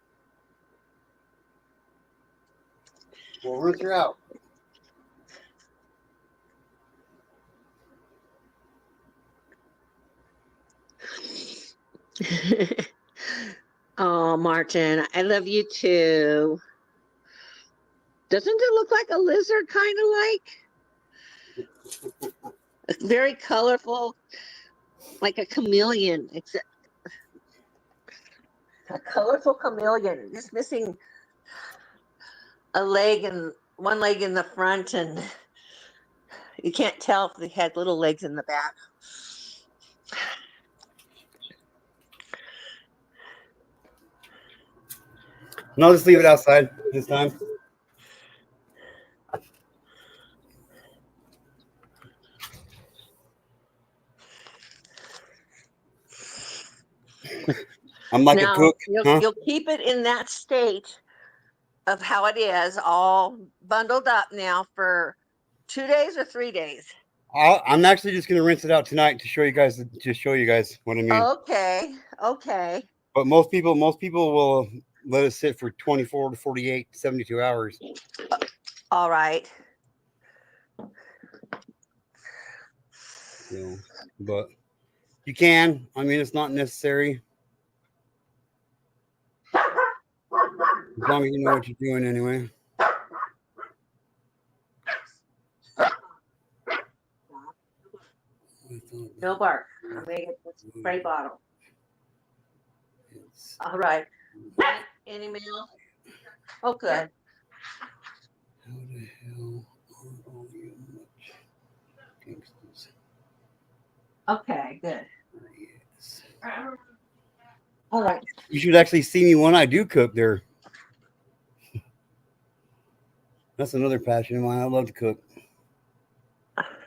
We'll rinse her out. Oh, Martin, I love you too. Doesn't it look like a lizard, kind of like? It's very colorful, like a chameleon. Except a colorful chameleon, just missing a leg and one leg in the front, and you can't tell if they had little legs in the back. And I'll just leave it outside this time. I'm like Now, a cook. you'll keep it in that state of how it is, all bundled up now for 2 days or 3 days. I'm actually just gonna rinse it out tonight to show you guys what I mean. Okay. But most people will let it sit for 24 to 48, 72 hours. All right. But You can. I mean, it's not necessary. As long as you know what you're doing anyway. No bark. I'm gonna get the spray bottle. All right. Any mail? Oh, good. How the hell are all you much gangsters? Okay, good. Yes. All right. You should actually see me when I do cook there. That's another passion of mine. I love to cook.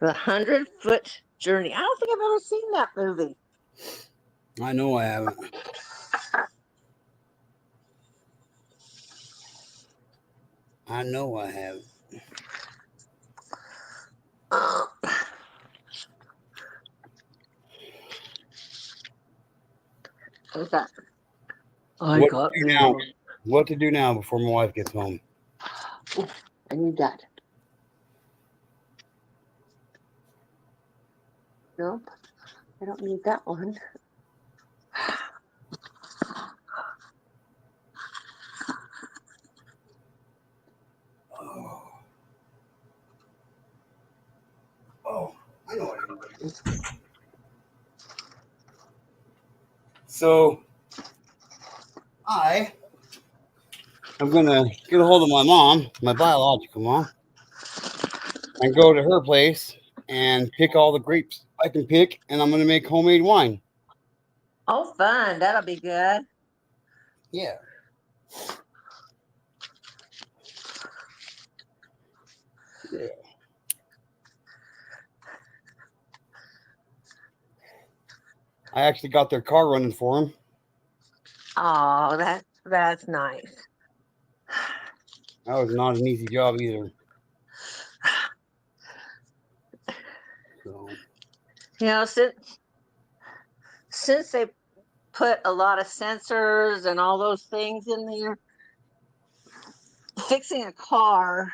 The 100-Foot Journey. I don't think I've ever seen that movie. I know I haven't. I know I haven't. What's that? What to do now? What to do now before my wife gets home? I need that. Nope, I don't need that one. Oh, I know what I need. So I'm gonna get a hold of my mom, my biological mom, and go to her place and pick all the grapes I can pick, and I'm gonna make homemade wine. Oh, fun. That'll be good. Yeah. Yeah. I actually got their car running for them. Oh, that's nice. That was not an easy job either. So. You know, since they put a lot of sensors and all those things in there, fixing a car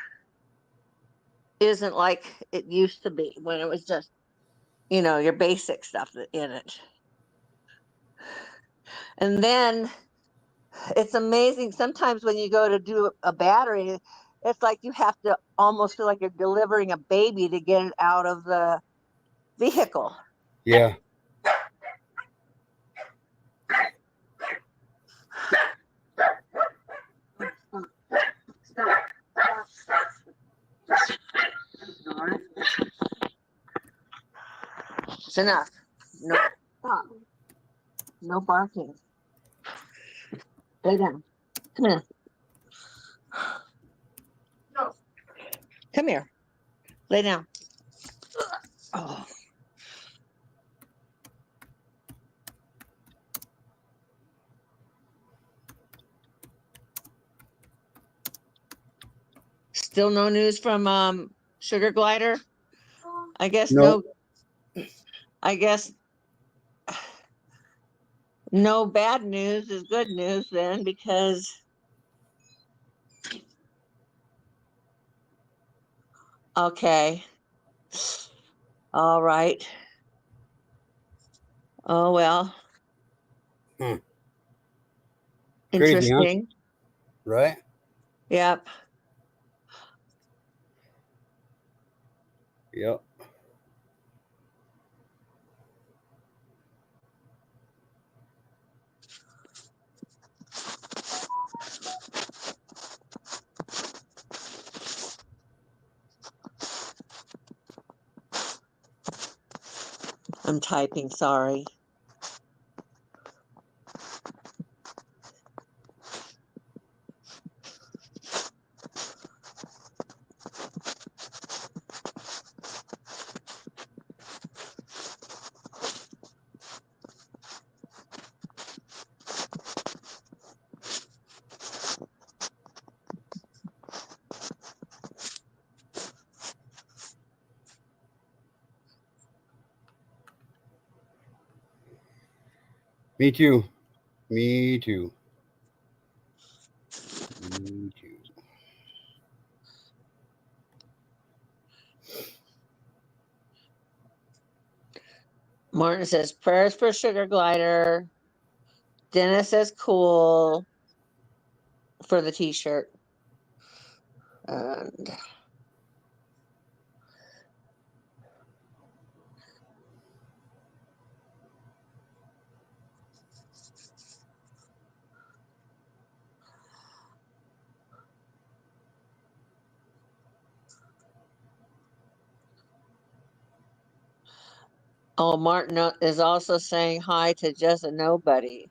isn't like it used to be when it was just, your basic stuff in it. And then it's amazing sometimes when you go to do a battery, it's like you have to almost feel like you're delivering a baby to get it out of the vehicle. Yeah. It's enough. No, stop. No barking. Lay down. Come here. No. Come here. Lay down. Oh. Still no news from Sugar Glider? I guess No. I guess no bad news is good news then, because okay. All right. Oh well. Crazy, Interesting. huh? Right? Yep. Yep. I'm typing, sorry. Me too. Me too. Me too. Martin says prayers for Sugar Glider. Dennis says cool for the t-shirt. And oh, Martin is also saying hi to Just a Nobody.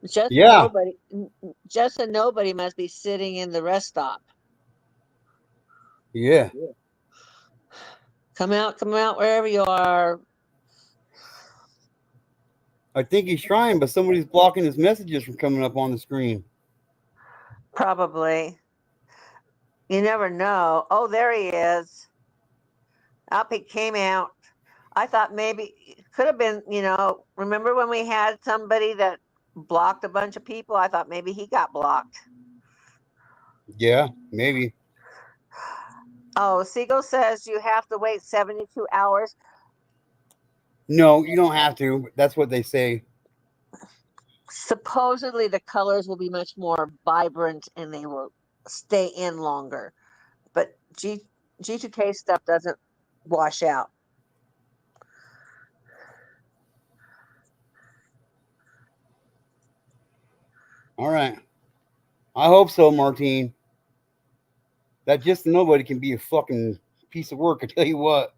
Just a Yeah, Nobody. Just a Nobody must be sitting in the rest stop. yeah. Come out wherever you are. I think he's trying, but somebody's blocking his messages from coming up on the screen. Probably. You never know. Oh, there he is. Up he came out. I thought maybe it could have been, remember when we had somebody that blocked a bunch of people? I thought maybe he got blocked. Yeah, maybe. Oh, Siegel says you have to wait 72 hours. No, you don't have to. But that's what they say. Supposedly the colors will be much more vibrant and they will stay in longer. But G2K stuff doesn't wash out. All right. I hope so, Martine. That just nobody can be a fucking piece of work. I tell you what.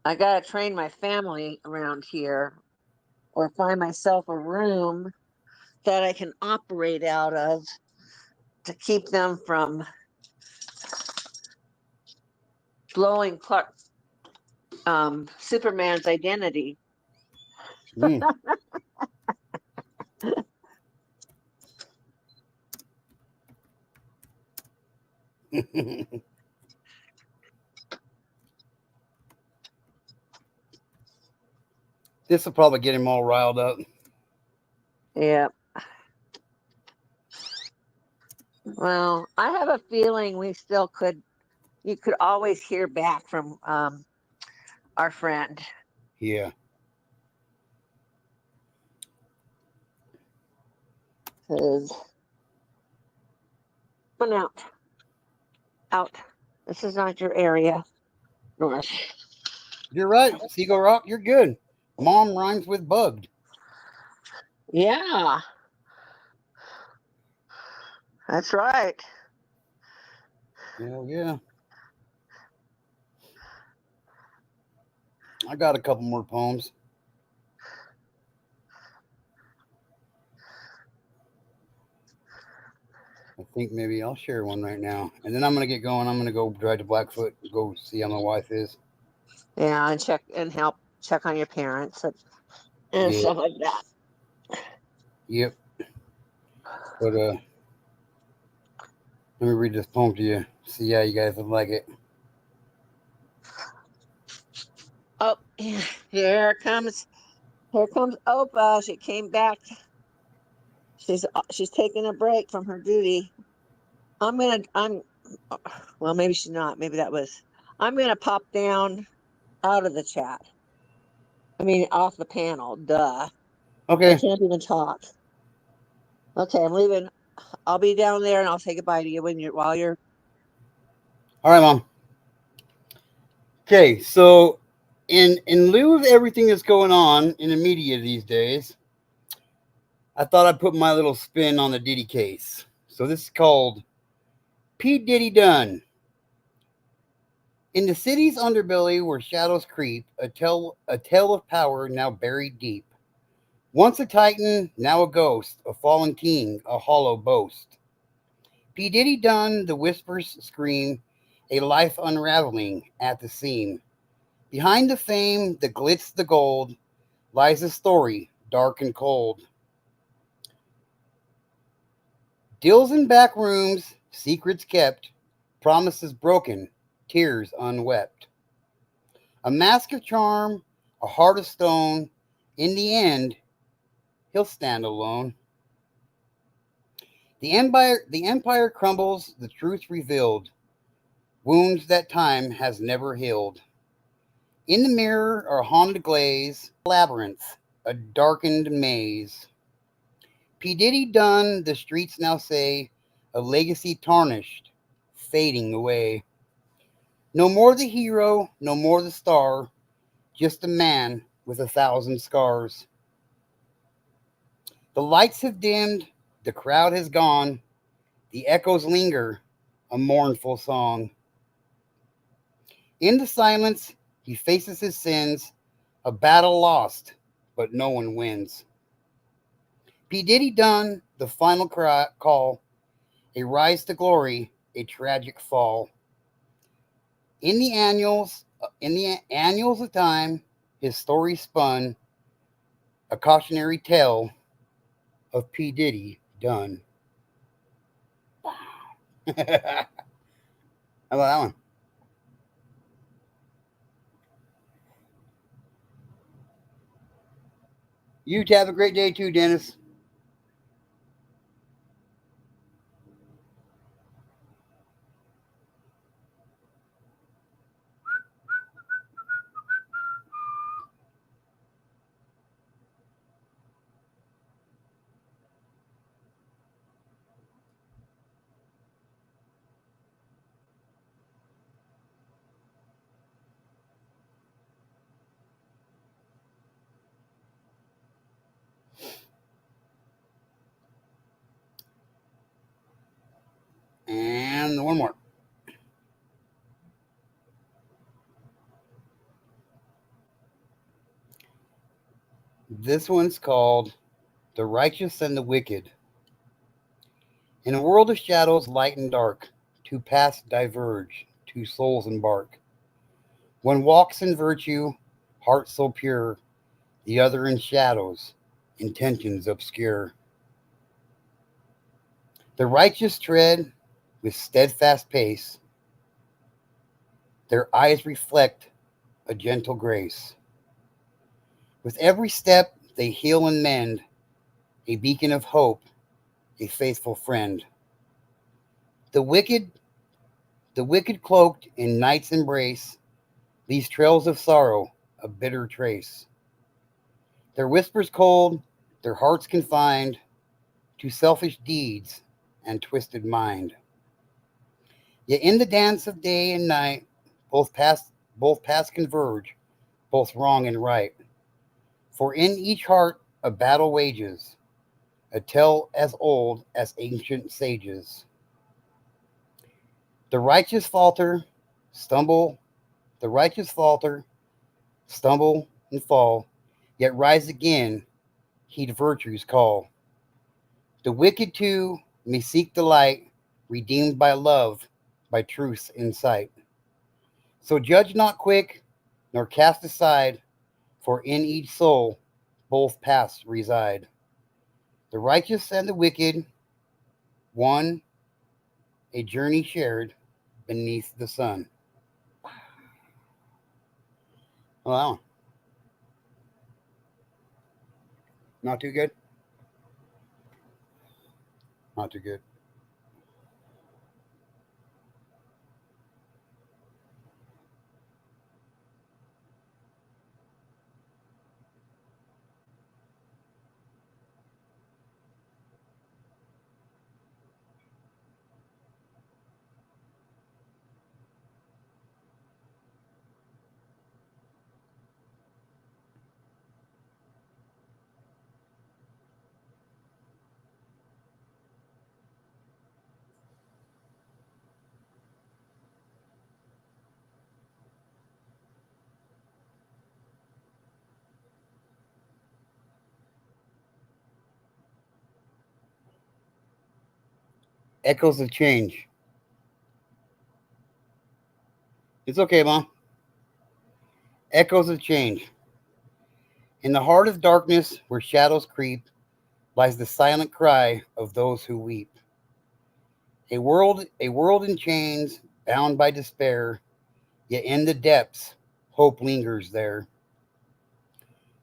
I gotta train my family around here or find myself a room that I can operate out of to keep them from blowing Superman's identity. Mm. This will probably get him all riled up. Yeah. Well, I have a feeling we still could. You could always hear back from our friend. Yeah. Says, come on out. This is not your area, North. You're right. Seagull Rock, you're good. Mom rhymes with bugged. Yeah, that's right. Hell yeah. I got a couple more poems. I think maybe I'll share one right now. And then I'm going to get going. I'm going to go drive to Blackfoot and go see how my wife is. Yeah, and check on your parents and Yeah. stuff like that. Yep. But let me read this poem to you. See how you guys would like it. Oh, here comes Opa. She came back. She's taking a break from her duty. I'm well, maybe she's not. Maybe that was. I'm gonna pop down out of the chat. I mean, off the panel. Duh. I Okay. can't even talk. Okay, I'm leaving. I'll be down there and I'll say goodbye to you while you're. All right, Mom. Okay. So, in lieu of everything that's going on in the media these days, I thought I'd put my little spin on the Diddy case. So this is called P. Diddy Done. In the city's underbelly where shadows creep, a tale of power now buried deep. Once a titan, now a ghost, a fallen king, a hollow boast. P. Diddy Done, the whispers scream, a life unraveling at the seam. Behind the fame, the glitz, the gold, lies a story, dark and cold. Deals in back rooms, secrets kept, promises broken, tears unwept. A mask of charm, a heart of stone. In the end, he'll stand alone. The empire crumbles, the truth revealed. wounds that time has never healed. In the mirror are haunted glaze, labyrinth, a darkened maze. P. Diddy done, the streets now say, a legacy tarnished, fading away. No more the hero, no more the star, just a man with 1,000 scars. The lights have dimmed, the crowd has gone, the echoes linger, a mournful song. In the silence, he faces his sins, a battle lost, but no one wins. P. Diddy done, the final call, a rise to glory, a tragic fall. In the annals of time, his story spun, a cautionary tale of P. Diddy done. How about that one? You have a great day too, Dennis. And one more. This one's called The Righteous and the Wicked. In a world of shadows, light and dark, two paths diverge, two souls embark. One walks in virtue, heart so pure, the other in shadows, intentions obscure. The righteous tread with steadfast pace, their eyes reflect a gentle grace. With every step they heal and mend, a beacon of hope, a faithful friend. The wicked, the wicked cloaked in night's embrace, these trails of sorrow, a bitter trace. Their whispers cold, their hearts confined to selfish deeds and twisted mind. Yet in the dance of day and night, both paths converge, both wrong and right. For in each heart a battle wages, a tale as old as ancient sages. The righteous falter, stumble, the righteous falter, stumble and fall, yet rise again, heed virtue's call. The wicked too may seek the light, redeemed by love, by truth's insight. So judge not quick, nor cast aside, for in each soul both paths reside. The righteous and the wicked, one, a journey shared beneath the sun. Wow, not too good. Not too good. Echoes of change. It's okay, Mom. Echoes of change. In the heart of darkness, where shadows creep, lies the silent cry of those who weep. A world in chains, bound by despair, yet in the depths, hope lingers there.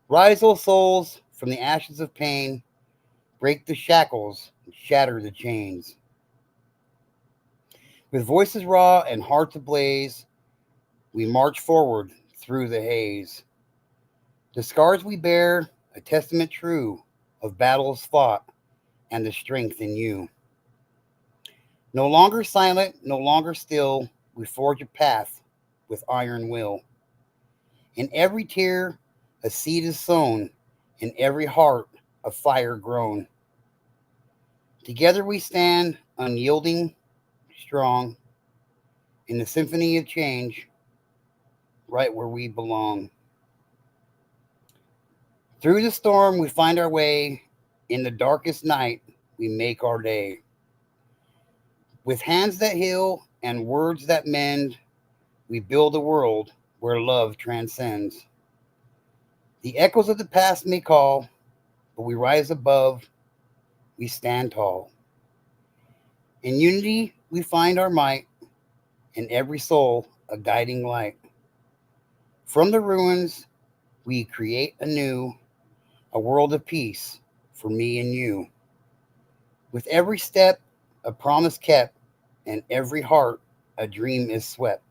Rise, O souls, from the ashes of pain, break the shackles, and shatter the chains. With voices raw and hearts ablaze, we march forward through the haze. The scars we bear, a testament true of battles fought and the strength in you. No longer silent, no longer still, we forge a path with iron will. In every tear, a seed is sown, in every heart, a fire grown. Together we stand, unyielding, strong, in the symphony of change, right where we belong. Through the storm, we find our way. In the darkest night, we make our day. With hands that heal and words that mend, we build a world where love transcends. The echoes of the past may call, but we rise above, we stand tall. In unity, we find our might, in every soul, a guiding light. From the ruins, we create anew a world of peace for me and you. With every step, a promise kept, and every heart, a dream is swept.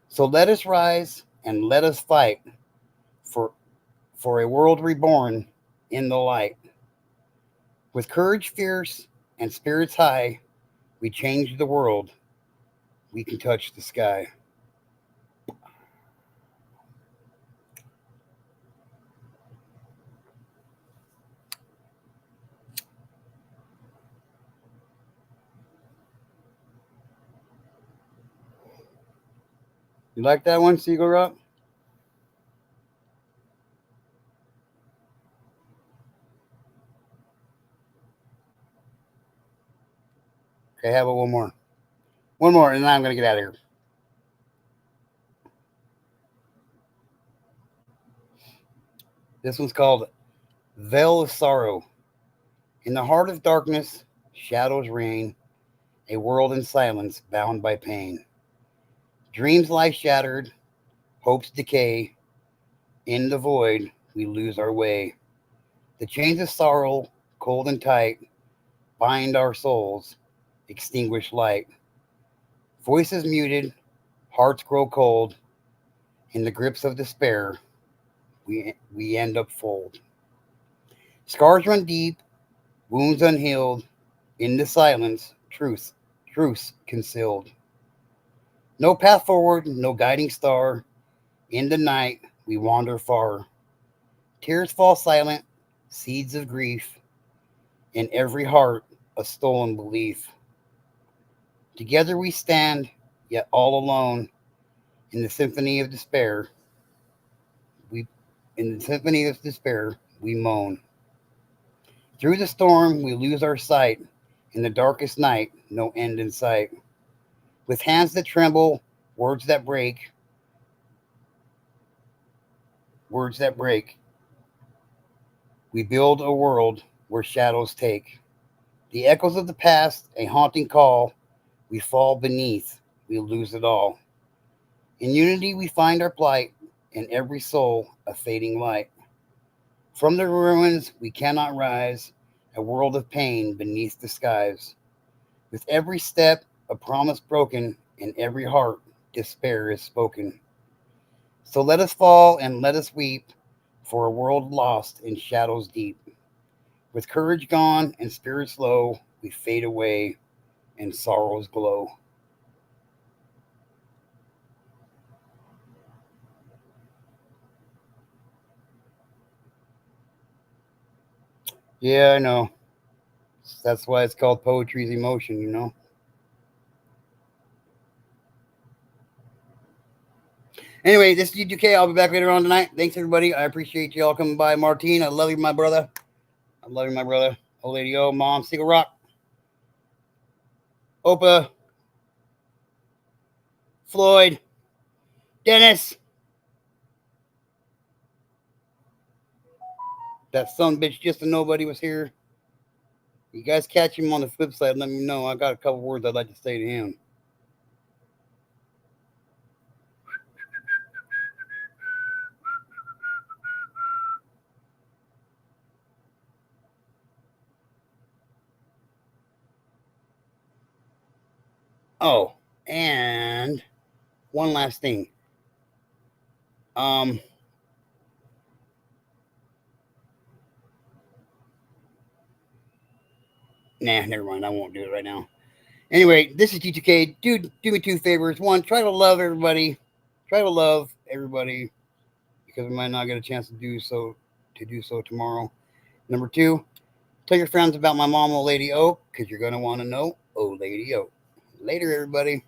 So let us rise and let us fight for, for a world reborn in the light. With courage fierce and spirits high, we change the world. We can touch the sky. You like that one, Seagull Rock? Okay, how about one more? One more, and then I'm going to get out of here. This one's called Veil of Sorrow. In the heart of darkness, shadows reign, a world in silence bound by pain. Dreams lie shattered, hopes decay. In the void, we lose our way. The chains of sorrow, cold and tight, bind our souls, extinguish light. Voices muted, hearts grow cold. In the grips of despair, we end up fold. Scars run deep, wounds unhealed. In the silence, truth concealed. No path forward, no guiding star. In the night, we wander far. Tears fall silent, seeds of grief. In every heart, a stolen belief. Together we stand, yet all alone. In the symphony of despair, we in the symphony of despair, we moan. Through the storm, we lose our sight. In the darkest night, no end in sight. With hands that tremble, words that break, words that break, we build a world where shadows take. The echoes of the past, a haunting call. We fall beneath, we lose it all. In unity, we find our plight. In every soul, a fading light. From the ruins, we cannot rise. A world of pain beneath the skies. With every step, a promise broken. In every heart, despair is spoken. So let us fall and let us weep for a world lost in shadows deep. With courage gone and spirits low, we fade away and sorrows glow. Yeah, I know. That's why it's called poetry's emotion, you know? Anyway, this is UGK. I'll be back later on tonight. Thanks, everybody. I appreciate you all coming by. Martine, I love you, my brother. I love you, my brother. Old lady, oh, mom, Seagull Rock. Opa, Floyd, Dennis. That son of a bitch just a nobody was here. You guys catch him on the flip side. Let me know. I got a couple words I'd like to say to him. Oh, and one last thing. Um, Nah, never mind. I won't do it right now. Anyway, this is T2K. Dude, do me two favors. One, try to love everybody. Try to love everybody because we might not get a chance to do so tomorrow. Number two, tell your friends about my mom, Old Lady O, because you're gonna want to know Old Lady O. Later, everybody.